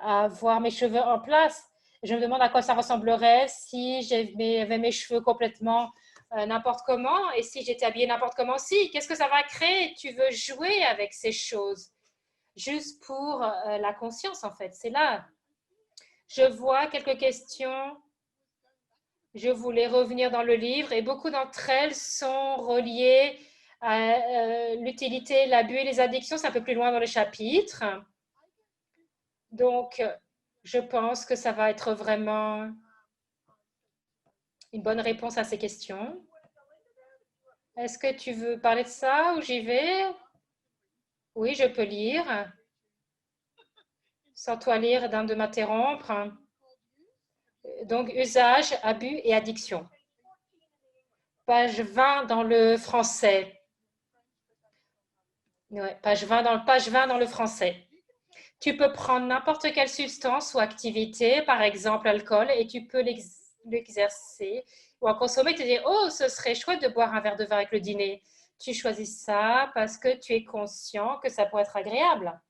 avoir mes cheveux en place. Je me demande à quoi ça ressemblerait si j'avais mes cheveux complètement n'importe comment et si j'étais habillée n'importe comment aussi. Qu'est-ce que ça va créer? Tu veux jouer avec ces choses juste pour la conscience, en fait. C'est là. Je vois quelques questions. Je voulais revenir dans le livre et beaucoup d'entre elles sont reliées à l'utilité, l'abus et les addictions. C'est un peu plus loin dans le chapitre. Donc, je pense que ça va être vraiment une bonne réponse à ces questions. Est-ce que tu veux parler de ça ou j'y vais? Oui, je peux lire, sans toi lire d'un de m'interrompre. Donc, usage, abus et addiction. Page 20 dans le français. Ouais, page 20 dans le français. Tu peux prendre n'importe quelle substance ou activité, par exemple l'alcool, et tu peux l'exercer ou en consommer. Tu te dis, oh, ce serait chouette de boire un verre de vin avec le dîner. Tu choisis ça parce que tu es conscient que ça pourrait être agréable.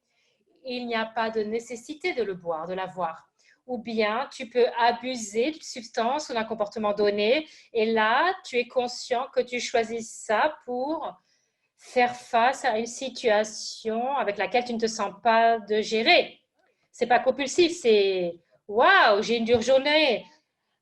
Il n'y a pas de nécessité de le boire, de l'avoir. Ou bien tu peux abuser d'une substance ou d'un comportement donné, et là, tu es conscient que tu choisis ça pour faire face à une situation avec laquelle tu ne te sens pas de gérer. C'est pas compulsif, c'est waouh, j'ai une dure journée.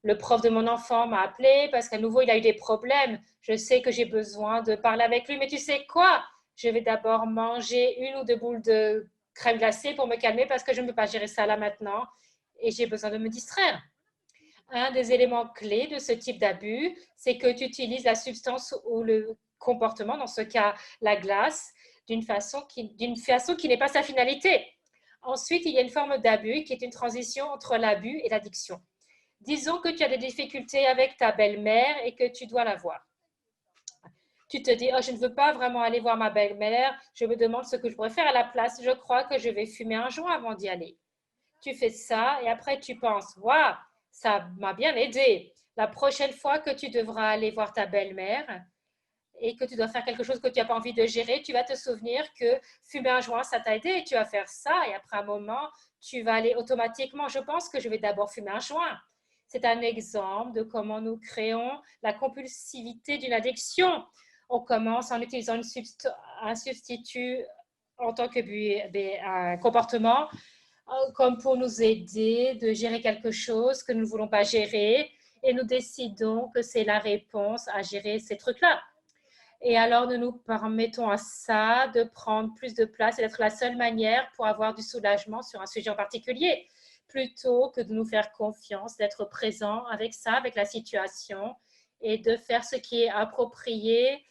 Le prof de mon enfant m'a appelé parce qu'à nouveau il a eu des problèmes. Je sais que j'ai besoin de parler avec lui, mais tu sais quoi? Je vais d'abord manger une ou deux boules de crème glacée pour me calmer parce que je ne peux pas gérer ça là maintenant et j'ai besoin de me distraire. Un des éléments clés de ce type d'abus, c'est que tu utilises la substance ou le comportement, dans ce cas la glace, d'une façon qui n'est pas sa finalité. Ensuite, il y a une forme d'abus qui est une transition entre l'abus et l'addiction. Disons que tu as des difficultés avec ta belle-mère et que tu dois la voir. Tu te dis, oh, je ne veux pas vraiment aller voir ma belle-mère, je me demande ce que je pourrais faire à la place, je crois que je vais fumer un joint avant d'y aller. Tu fais ça et après tu penses, waouh, ça m'a bien aidé. La prochaine fois que tu devras aller voir ta belle-mère et que tu dois faire quelque chose que tu n'as pas envie de gérer, tu vas te souvenir que fumer un joint, ça t'a aidé et tu vas faire ça. Et après un moment, tu vas aller automatiquement, je pense que je vais d'abord fumer un joint. C'est un exemple de comment nous créons la compulsivité d'une addiction. On commence en utilisant un substitut en tant que un comportement comme pour nous aider de gérer quelque chose que nous ne voulons pas gérer et nous décidons que c'est la réponse à gérer ces trucs-là. Et alors, nous nous permettons à ça de prendre plus de place et d'être la seule manière pour avoir du soulagement sur un sujet en particulier, plutôt que de nous faire confiance, d'être présent avec ça, avec la situation et de faire ce qui est approprié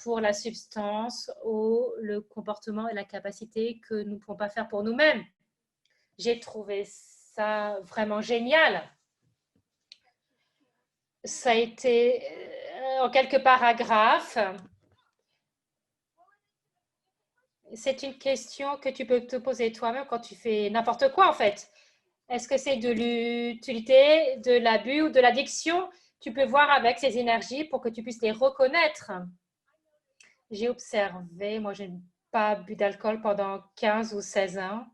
pour la substance ou le comportement et la capacité que nous ne pouvons pas faire pour nous-mêmes. J'ai trouvé ça vraiment génial. Ça a été en quelques paragraphes. C'est une question que tu peux te poser toi-même quand tu fais n'importe quoi en fait. Est-ce que c'est de l'utilité, de l'abus ou de l'addiction? Tu peux voir avec ces énergies pour que tu puisses les reconnaître. J'ai observé, moi je n'ai pas bu d'alcool pendant 15 ou 16 ans.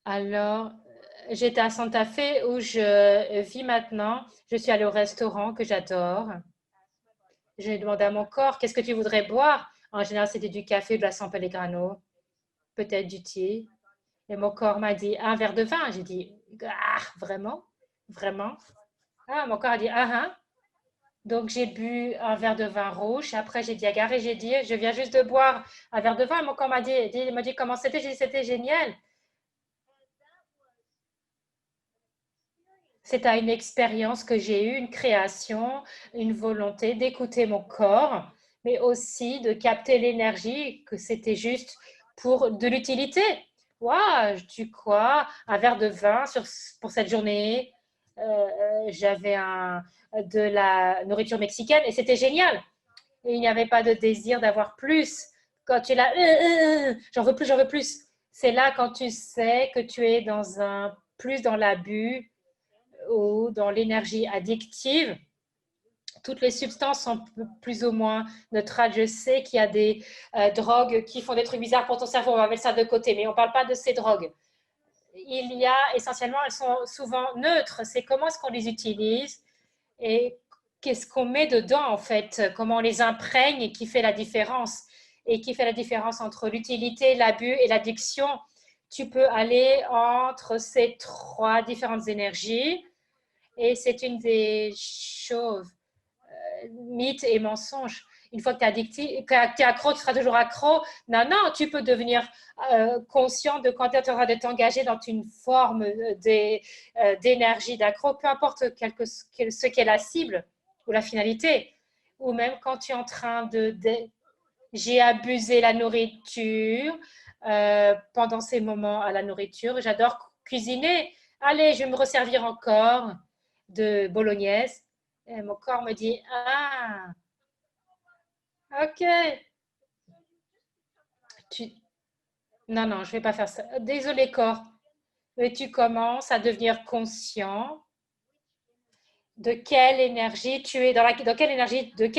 Alors, j'étais à Santa Fe où je vis maintenant. Je suis allée au restaurant que j'adore. J'ai demandé à mon corps, qu'est-ce que tu voudrais boire? En général, c'était du café ou de la San Pellegrino, peut-être du thé. Et mon corps m'a dit, un verre de vin. J'ai dit, ah, vraiment? Vraiment? Ah, mon corps a dit, ah, ah. Donc, j'ai bu un verre de vin rouge. Après, j'ai dit à Gary, j'ai dit, je viens juste de boire un verre de vin. Et mon corps m'a dit comment c'était. J'ai dit, c'était génial. C'est à une expérience que j'ai eue, une création, une volonté d'écouter mon corps, mais aussi de capter l'énergie, que c'était juste pour de l'utilité. Waouh, tu quoi? Un verre de vin pour cette journée. J'avais de la nourriture mexicaine et c'était génial. Et il n'y avait pas de désir d'avoir plus. Quand tu es là, j'en veux plus, j'en veux plus. C'est là quand tu sais que tu es plus dans l'abus ou dans l'énergie addictive, toutes les substances sont plus ou moins neutrales. Je sais qu'il y a des drogues qui font des trucs bizarres pour ton cerveau. On va mettre ça de côté, mais on ne parle pas de ces drogues. Il y a essentiellement, elles sont souvent neutres. C'est comment est-ce qu'on les utilise et qu'est-ce qu'on met dedans, en fait, comment on les imprègne et qui fait la différence. Et qui fait la différence entre l'utilité, l'abus et l'addiction. Tu peux aller entre ces trois différentes énergies et c'est une des choses, mythes et mensonges. Une fois que tu es accro, tu seras toujours accro. Non, non, tu peux devenir conscient de quand tu es en train de t'engager dans une forme d'énergie d'accro, peu importe ce qu'est la cible ou la finalité. Ou même quand tu es en train j'ai abusé la nourriture pendant ces moments à la nourriture. J'adore cuisiner. Allez, je vais me resservir encore de bolognaise. Et mon corps me dit, ah, ok. Tu... Non, non, je ne vais pas faire ça. Désolé, corps. Mais tu commences à devenir conscient de quelle énergie tu es, de quelle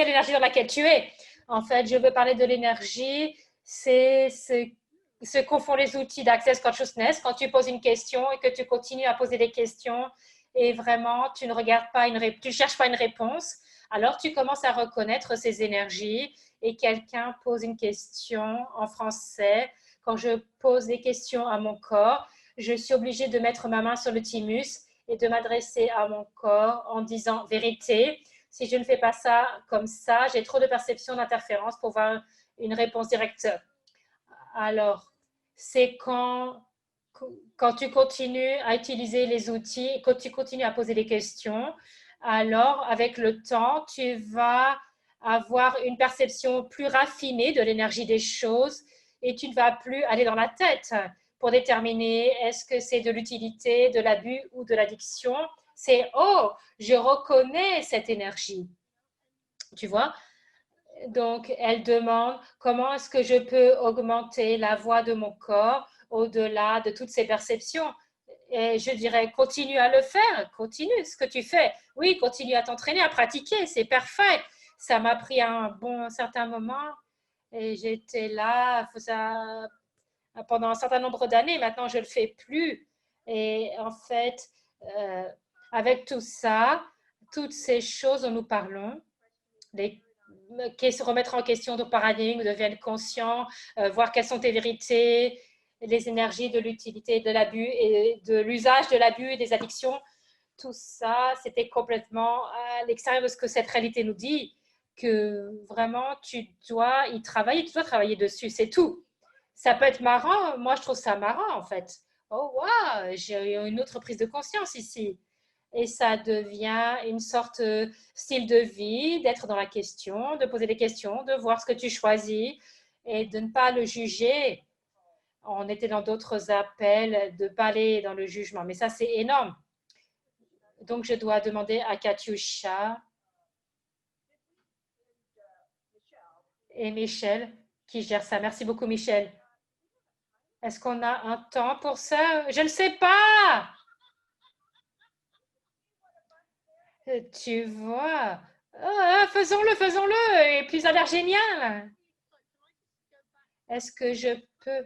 énergie dans laquelle tu es. En fait, je veux parler de l'énergie, c'est ce qu'en font les outils d'Access Consciousness. Quand tu poses une question et que tu continues à poser des questions et vraiment tu ne regardes pas tu cherches pas une réponse, alors tu commences à reconnaître ces énergies et quelqu'un pose une question en français. Quand je pose des questions à mon corps, je suis obligée de mettre ma main sur le thymus et de m'adresser à mon corps en disant vérité. Si je ne fais pas ça comme ça, j'ai trop de perceptions d'interférence pour voir une réponse directe. Alors, c'est quand tu continues à utiliser les outils, quand tu continues à poser des questions, alors avec le temps, tu vas avoir une perception plus raffinée de l'énergie des choses et tu ne vas plus aller dans la tête pour déterminer est-ce que c'est de l'utilité, de l'abus ou de l'addiction. C'est oh, je reconnais cette énergie. Tu vois? Donc, elle demande comment est-ce que je peux augmenter la voix de mon corps au-delà de toutes ces perceptions. Et je dirais, continue à le faire, continue ce que tu fais. Oui, continue à t'entraîner, à pratiquer, c'est parfait. Ça m'a pris un certain moment et j'étais là pendant un certain nombre d'années. Maintenant, je ne le fais plus. Et en fait, euh, avec tout ça, toutes ces choses dont nous parlons, se remettre en question de paradigme, deviennent conscients, voir quelles sont tes vérités, les énergies de l'utilité, de l'abus et de l'usage de l'abus et des addictions. Tout ça, c'était complètement à l'extérieur de ce que cette réalité nous dit, que vraiment tu dois y travailler, tu dois travailler dessus, c'est tout. Ça peut être marrant, moi je trouve ça marrant en fait. Oh waouh, j'ai eu une autre prise de conscience ici et ça devient une sorte de style de vie, d'être dans la question, de poser des questions, de voir ce que tu choisis et de ne pas le juger. On était dans d'autres appels, de ne pas aller dans le jugement, mais ça c'est énorme. Donc je dois demander à Katyusha et Michel qui gèrent ça. Merci beaucoup Michel. Est-ce qu'on a un temps pour ça? Je ne sais pas. Tu vois. Faisons-le, faisons-le. Et puis ça a l'air génial. Est-ce que je peux,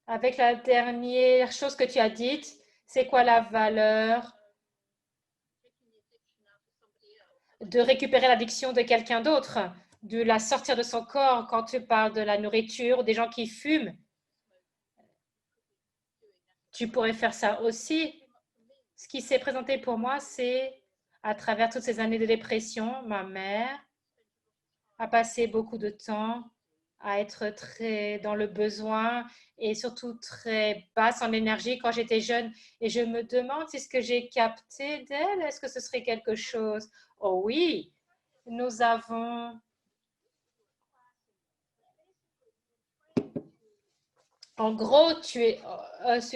avec la dernière chose que tu as dite, c'est quoi la valeur de récupérer l'addiction de quelqu'un d'autre, de la sortir de son corps quand tu parles de la nourriture, des gens qui fument? Tu pourrais faire ça aussi. Ce qui s'est présenté pour moi, c'est à travers toutes ces années de dépression, ma mère a passé beaucoup de temps à être très dans le besoin et surtout très basse en énergie quand j'étais jeune. Et je me demande si ce que j'ai capté d'elle, est-ce que ce serait quelque chose? Oh oui, nous avons... En gros,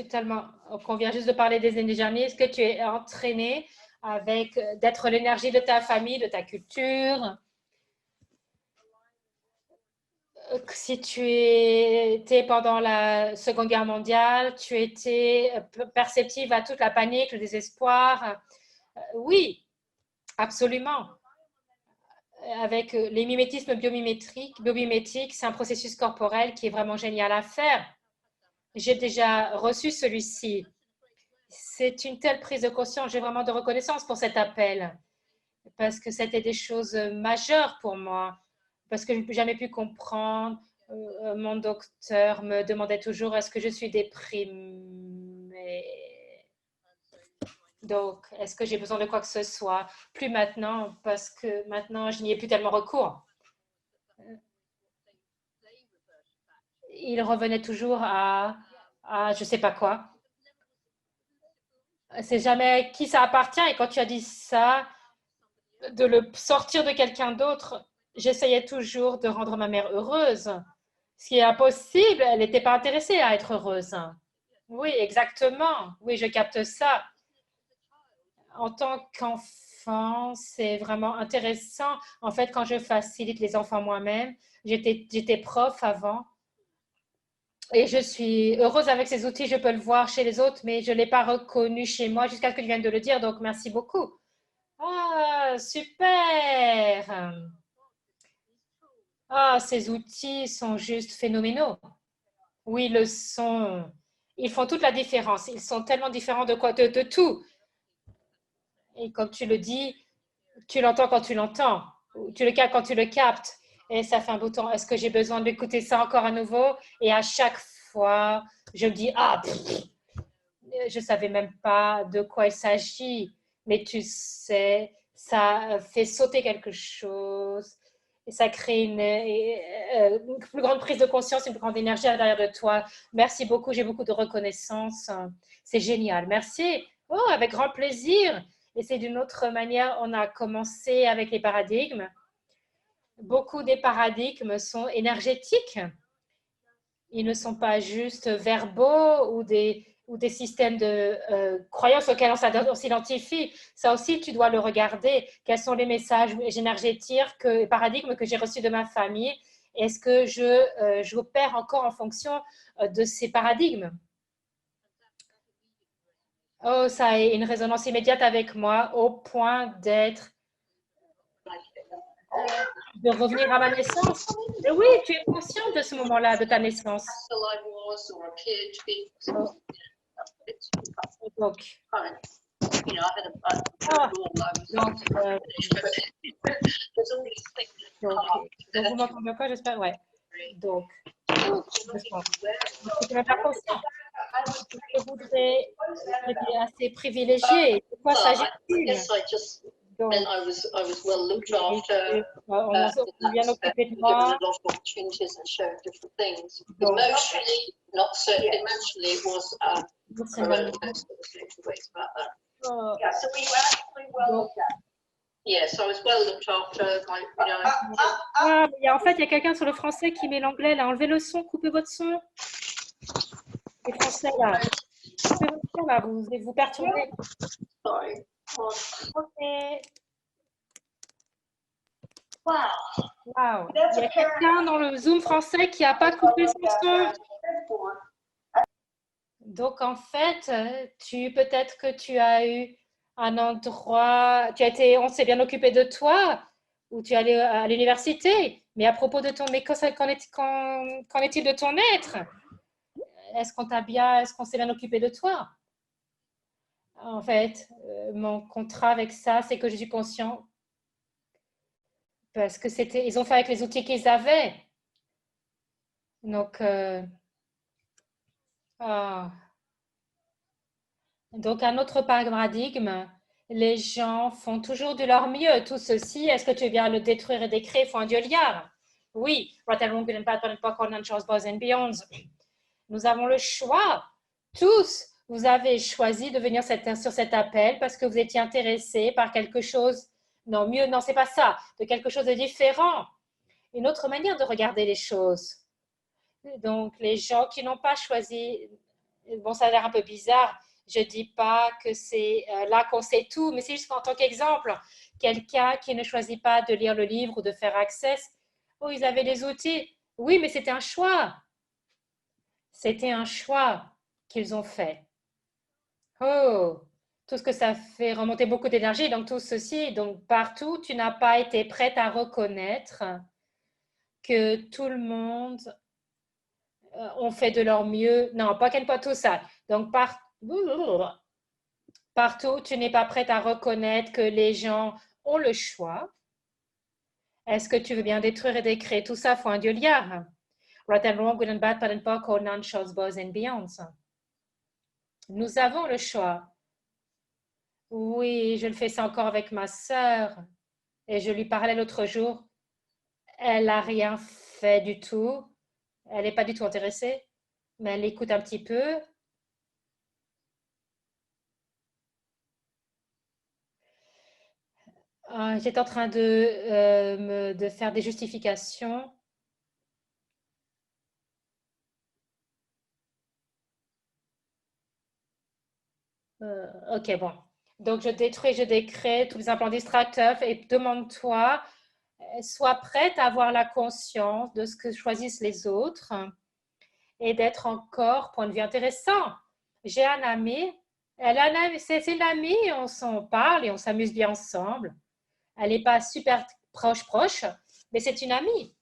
tellement qu'on vient juste de parler des années dernières, est-ce que tu es entraîné avec d'être l'énergie de ta famille, de ta culture? Si tu étais pendant la Seconde Guerre mondiale, tu étais perceptive à toute la panique, le désespoir. Oui, absolument. avec les mimétismes biomimétiques, c'est un processus corporel qui est vraiment génial à faire. J'ai déjà reçu celui-ci. C'est une telle prise de conscience. J'ai vraiment de reconnaissance pour cet appel parce que c'était des choses majeures pour moi, parce que je n'ai jamais pu comprendre. Mon docteur me demandait toujours est-ce que je suis déprimée. Donc, est-ce que j'ai besoin de quoi que ce soit? Plus maintenant, parce que maintenant, je n'y ai plus tellement recours. Il revenait toujours à je ne sais pas quoi. C'est jamais qui ça appartient. Et quand tu as dit ça, de le sortir de quelqu'un d'autre, j'essayais toujours de rendre ma mère heureuse. Ce qui est impossible, elle n'était pas intéressée à être heureuse. Oui, exactement. Oui, je capte ça. En tant qu'enfant, c'est vraiment intéressant. En fait, quand je facilite les enfants moi-même, j'étais prof avant et je suis heureuse avec ces outils. Je peux le voir chez les autres, mais je ne l'ai pas reconnu chez moi jusqu'à ce que tu viennes de le dire. Donc, merci beaucoup. Ah, super! Ah, ces outils sont juste phénoménaux. Oui, ils le sont. Ils font toute la différence. Ils sont tellement différents de quoi, de tout. Et comme tu le dis, tu l'entends quand tu l'entends, tu le captes quand tu le captes. Et ça fait un bout de temps. Est-ce que j'ai besoin d'écouter ça encore à nouveau? Et à chaque fois, je me dis, ah, je ne savais même pas de quoi il s'agit. Mais tu sais, ça fait sauter quelque chose. Et ça crée une plus grande prise de conscience, une plus grande énergie à l'intérieur de toi. Merci beaucoup, j'ai beaucoup de reconnaissance. C'est génial. Merci. Oh, avec grand plaisir. Et c'est d'une autre manière, on a commencé avec les paradigmes. Beaucoup des paradigmes sont énergétiques. Ils ne sont pas juste verbaux ou des systèmes de croyances auxquels on s'identifie. Ça aussi, tu dois le regarder. Quels sont les messages énergétiques, paradigmes que j'ai reçus de ma famille? Est-ce que j'opère encore en fonction de ces paradigmes? Oh, ça a une résonance immédiate avec moi au point de revenir à ma naissance. Et oui, tu es consciente de ce moment-là, de ta naissance. Donc, vous m'entendez encore, j'espère? Ouais. Donc, je ne même pas consciente. Je voudrais être assez privilégiée. De quoi s'agit-il? Donc, on vient occupé de moi. En fait, il y a quelqu'un sur le français qui met l'anglais. Là, enlevez le son, coupez votre son. Les français, là. Coupez votre son, là, vous perturbez. Okay. Wow. Il y a quelqu'un dans le Zoom français qui n'a pas coupé son son. Donc, en fait, peut-être que tu as eu un endroit, on s'est bien occupé de toi, ou tu es allé à l'université, mais à propos de ton, mais qu'en est-il de ton être? Est-ce qu'on s'est bien occupé de toi? En fait, mon contrat avec ça, c'est que je suis conscient parce que ils ont fait avec les outils qu'ils avaient. Donc, donc, un autre paradigme, les gens font toujours de leur mieux. Tout ceci, est-ce que tu viens le détruire et décrire? Il faut un Dieu liard. Oui, nous avons le choix. Tous, vous avez choisi de venir sur cet appel parce que vous étiez intéressé par quelque chose. Non, mieux, non, c'est pas ça. De quelque chose de différent. Une autre manière de regarder les choses. Donc, les gens qui n'ont pas choisi, bon, ça a l'air un peu bizarre. Je ne dis pas que c'est là qu'on sait tout, mais c'est juste qu'en tant qu'exemple, quelqu'un qui ne choisit pas de lire le livre ou de faire access, oh, ils avaient des outils. Oui, mais c'était un choix. C'était un choix qu'ils ont fait. Oh, tout ce que ça fait remonter beaucoup d'énergie. Donc, tout ceci, donc partout, tu n'as pas été prête à reconnaître que tout le monde ont fait de leur mieux. Non, pas tout ça. Donc, partout, tu n'es pas prête à reconnaître que les gens ont le choix. Est-ce que tu veux bien détruire et décréer tout ça? Faut un Dieu liard. Right and wrong, good and bad, bad and poor, cold, none, shows, boys and beyonds. Nous avons le choix. Oui, je le fais ça encore avec ma sœur. Et je lui parlais l'autre jour. Elle n'a rien fait du tout. Elle n'est pas du tout intéressée. Mais elle écoute un petit peu. J'étais en train de faire des justifications. Ok, bon. Donc, je détruis, je décrète tous les implants distracteurs et demande-toi, sois prête à avoir la conscience de ce que choisissent les autres et d'être encore point de vue intéressant. J'ai un ami, c'est une amie, on s'en parle et on s'amuse bien ensemble. Elle n'est pas super proche, mais c'est une amie.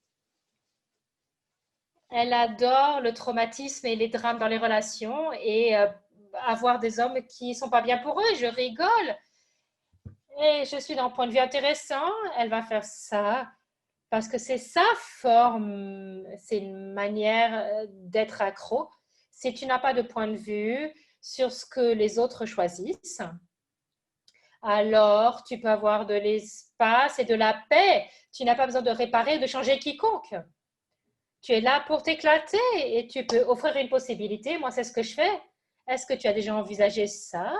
Elle adore le traumatisme et les drames dans les relations et avoir des hommes qui ne sont pas bien pour eux. Je rigole. Et je suis d'un point de vue intéressant. Elle va faire ça parce que c'est sa forme, c'est une manière d'être accro. Si tu n'as pas de point de vue sur ce que les autres choisissent, alors tu peux avoir de l'espace et de la paix. Tu n'as pas besoin de réparer, de changer quiconque. Tu es là pour t'éclater et tu peux offrir une possibilité. Moi, c'est ce que je fais. Est-ce que tu as déjà envisagé ça?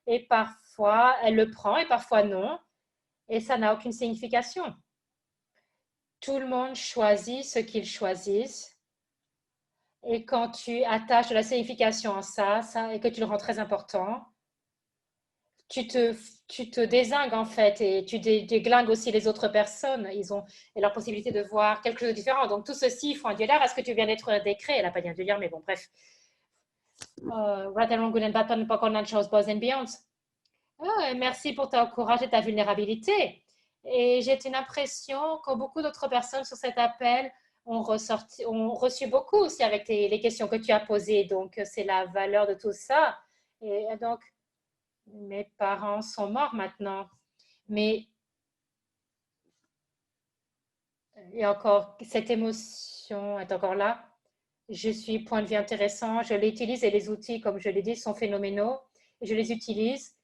Et parfois, elle le prend et parfois non. Et ça n'a aucune signification. Tout le monde choisit ce qu'il choisit. Et quand tu attaches de la signification à ça et que tu le rends très important, tu te dézingues en fait et tu déglingues aussi les autres personnes. Ils ont et leur possibilité de voir quelque chose de différent. Donc tout ceci, il faut un dieu là. Est-ce que tu viens d'être un décret? Elle n'a pas dit un dieu mais bon, bref. Right and wrong, good and bad, pas qu'on chose, boys and beyond. Merci pour ton courage et ta vulnérabilité. Et j'ai une impression que beaucoup d'autres personnes sur cet appel ont reçu beaucoup aussi avec les questions que tu as posées. Donc, c'est la valeur de tout ça. Et donc, mes parents sont morts maintenant. Mais et encore, cette émotion est encore là. Je suis point de vue intéressant. Je l'utilise et les outils, comme je l'ai dit, sont phénoménaux. Et je les utilise.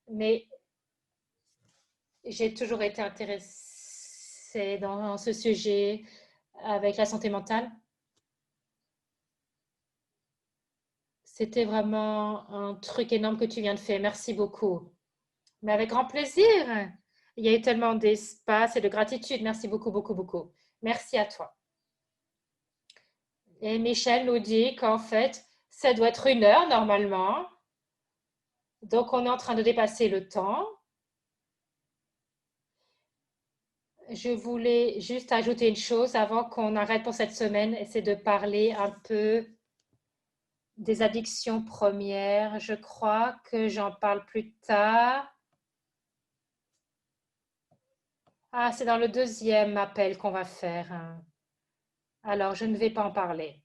Mais j'ai toujours été intéressée dans ce sujet avec la santé mentale. C'était vraiment un truc énorme que tu viens de faire. Merci beaucoup. Mais avec grand plaisir. Il y a eu tellement d'espace et de gratitude. Merci beaucoup, beaucoup, beaucoup. Merci à toi. Et Michel nous dit qu'en fait, ça doit être 1 heure normalement. Donc, on est en train de dépasser le temps. Je voulais juste ajouter une chose avant qu'on arrête pour cette semaine, et c'est de parler un peu des addictions premières. Je crois que j'en parle plus tard. Ah, c'est dans le 2e appel qu'on va faire. Alors, je ne vais pas en parler.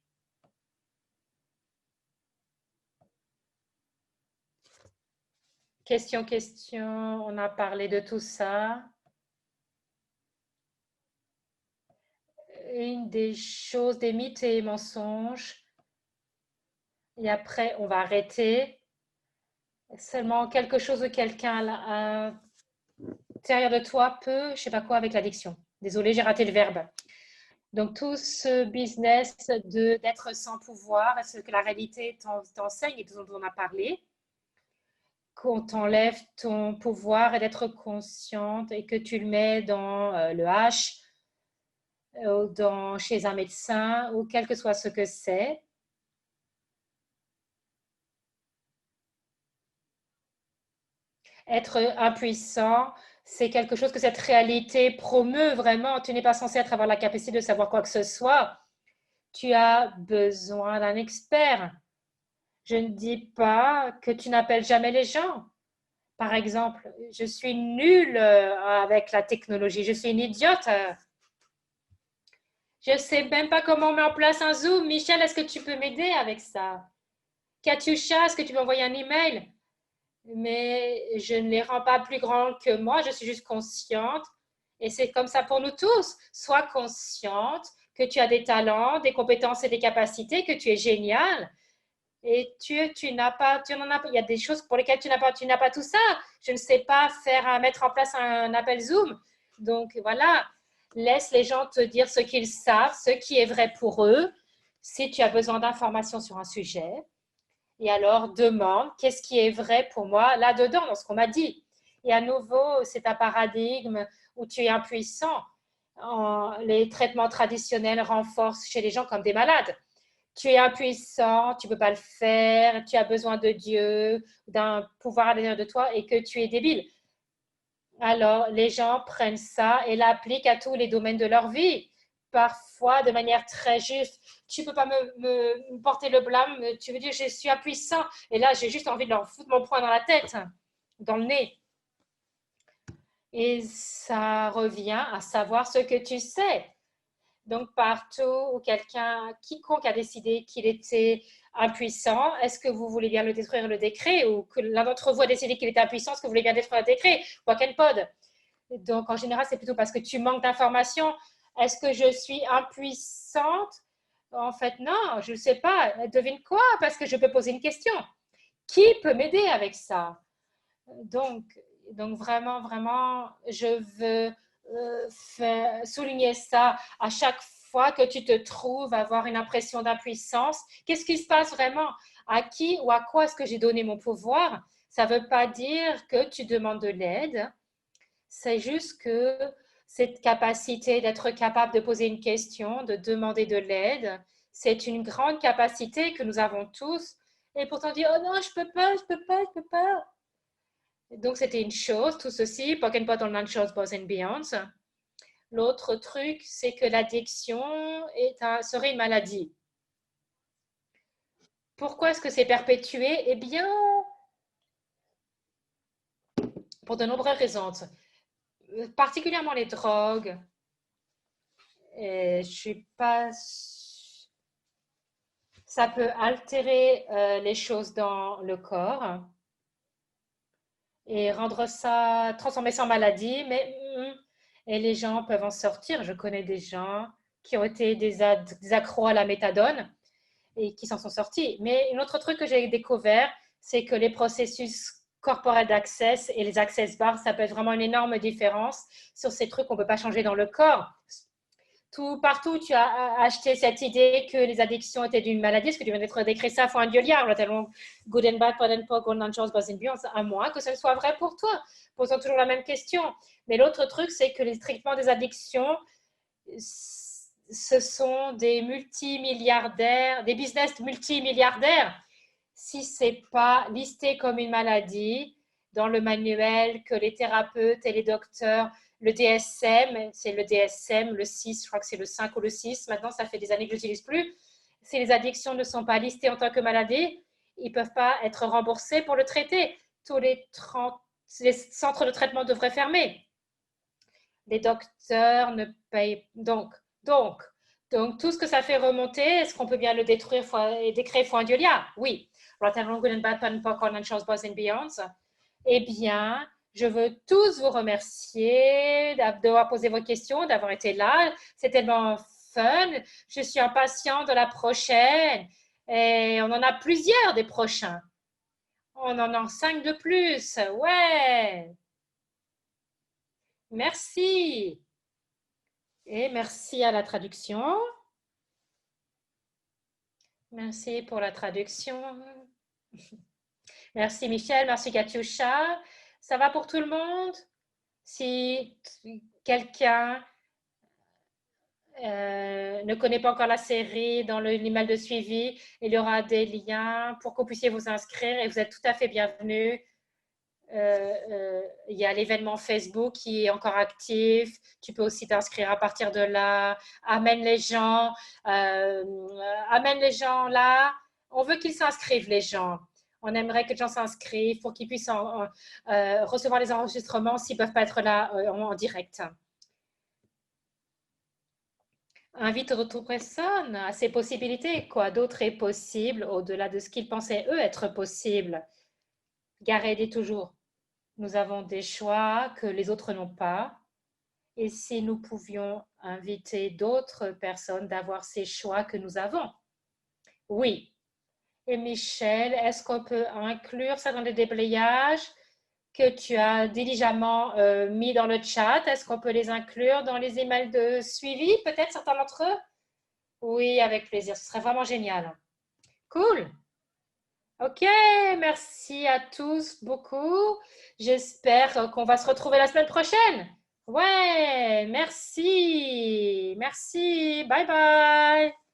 Question, on a parlé de tout ça. Une des choses, des mythes et mensonges. Et après, on va arrêter. Seulement quelque chose de quelqu'un à l'intérieur de toi peut, je sais pas quoi, avec l'addiction. Désolée, j'ai raté le verbe. Donc, tout ce business d'être sans pouvoir, ce que la réalité t'enseigne et dont on a parlé, qu'on t'enlève ton pouvoir et d'être consciente et que tu le mets dans le H, chez un médecin ou quel que soit ce que c'est. Être impuissant, c'est quelque chose que cette réalité promeut vraiment. Tu n'es pas censé avoir la capacité de savoir quoi que ce soit. Tu as besoin d'un expert. Je ne dis pas que tu n'appelles jamais les gens. Par exemple, je suis nulle avec la technologie. Je suis une idiote. Je ne sais même pas comment on met en place un Zoom. Michel, est-ce que tu peux m'aider avec ça? Katyusha, est-ce que tu peux envoyer un email? Mais je ne les rends pas plus grands que moi. Je suis juste consciente. Et c'est comme ça pour nous tous. Sois consciente que tu as des talents, des compétences et des capacités, que tu es génial. Et tu n'as pas, tu n'en as pas, il y a des choses pour lesquelles tu n'as pas tout ça. Je ne sais pas mettre en place un appel Zoom. Donc voilà, laisse les gens te dire ce qu'ils savent, ce qui est vrai pour eux. Si tu as besoin d'informations sur un sujet, et alors demande qu'est-ce qui est vrai pour moi là-dedans, dans ce qu'on m'a dit. Et à nouveau, c'est un paradigme où tu es impuissant. Les traitements traditionnels renforcent chez les gens comme des malades. Tu es impuissant, tu ne peux pas le faire, tu as besoin de Dieu, d'un pouvoir à l'intérieur de toi et que tu es débile. Alors, les gens prennent ça et l'appliquent à tous les domaines de leur vie, parfois de manière très juste. Tu ne peux pas me porter le blâme, tu veux dire je suis impuissant et là j'ai juste envie de leur foutre mon poing dans la tête, dans le nez. Et ça revient à savoir ce que tu sais. Donc, partout où quiconque a décidé qu'il était impuissant, est-ce que vous voulez bien le détruire le décret ou que l'un d'entre vous a décidé qu'il était impuissant, est-ce que vous voulez bien détruire le décret? What can pod? Donc, en général, c'est plutôt parce que tu manques d'informations. Est-ce que je suis impuissante? En fait, non, je ne sais pas. Devine quoi? Parce que je peux poser une question. Qui peut m'aider avec ça? Donc, donc vraiment, vraiment, je veux souligner ça à chaque fois que tu te trouves avoir une impression d'impuissance. Qu'est-ce qui se passe vraiment? À qui ou à quoi est-ce que j'ai donné mon pouvoir? Ça ne veut pas dire que tu demandes de l'aide. C'est juste que cette capacité d'être capable de poser une question, de demander de l'aide, c'est une grande capacité que nous avons tous. Et pourtant, on dit, oh non, je peux pas, je peux pas, je peux pas. Donc, c'était une chose, tout ceci, Pokémon Online Shows, Boys and Beyonds. L'autre truc, c'est que l'addiction serait une maladie. Pourquoi est-ce que c'est perpétué? Eh bien, pour de nombreuses raisons, particulièrement les drogues. Et je suis pas. Ça peut altérer les choses dans le corps et transformer ça en maladie, mais et les gens peuvent en sortir. Je connais des gens qui ont été des accros à la méthadone et qui s'en sont sortis. Mais un autre truc que j'ai découvert, c'est que les processus corporels d'access et les access bars, ça peut être vraiment une énorme différence sur ces trucs qu'on ne peut pas changer dans le corps. Partout, tu as acheté cette idée que les addictions étaient d'une maladie, parce que tu viens d'être décrit ça pour un dieu liard, tellement good and bad, bad and poor, golden chance, buzz and beyond, à moins que ce soit vrai pour toi. Posons toujours la même question. Mais l'autre truc, c'est que les traitements des addictions, ce sont des multimilliardaires, des business multimilliardaires. Si ce n'est pas listé comme une maladie dans le manuel que les thérapeutes et les docteurs, le DSM, c'est le DSM, le 6, je crois que c'est le 5 ou le 6, maintenant ça fait des années que je n'utilise plus. Si les addictions ne sont pas listées en tant que maladie, ils ne peuvent pas être remboursés pour le traiter. Tous les centres de traitement devraient fermer. Les docteurs ne payent donc tout ce que ça fait remonter, est-ce qu'on peut bien le détruire et décréer fois un dieu liard? Oui. Eh bien, je veux tous vous remercier d'avoir posé vos questions, d'avoir été là. C'est tellement fun. Je suis impatient de la prochaine. Et on en a plusieurs des prochains. On en a 5 de plus. Ouais. Merci. Et merci à la traduction. Merci pour la traduction. Merci Michel, merci Katyusha. Ça va pour tout le monde? Si quelqu'un ne connaît pas encore la série, dans l'email de suivi, il y aura des liens pour que vous puissiez vous inscrire et vous êtes tout à fait bienvenus. Il y a l'événement Facebook qui est encore actif. Tu peux aussi t'inscrire à partir de là. Amène les gens là. On veut qu'ils s'inscrivent, les gens. On aimerait que les gens s'inscrivent pour qu'ils puissent recevoir les enregistrements s'ils ne peuvent pas être là en direct. Invite d'autres personnes à ces possibilités. Quoi d'autre est possible au-delà de ce qu'ils pensaient, eux, être possible? Gareth dit toujours, nous avons des choix que les autres n'ont pas. Et si nous pouvions inviter d'autres personnes d'avoir ces choix que nous avons? Oui. Et Michel, est-ce qu'on peut inclure ça dans les déblayages que tu as diligemment mis dans le chat? Est-ce qu'on peut les inclure dans les emails de suivi, peut-être certains d'entre eux? Oui, avec plaisir. Ce serait vraiment génial. Cool. Ok, merci à tous beaucoup. J'espère qu'on va se retrouver la semaine prochaine. Ouais, merci. Merci. Bye bye.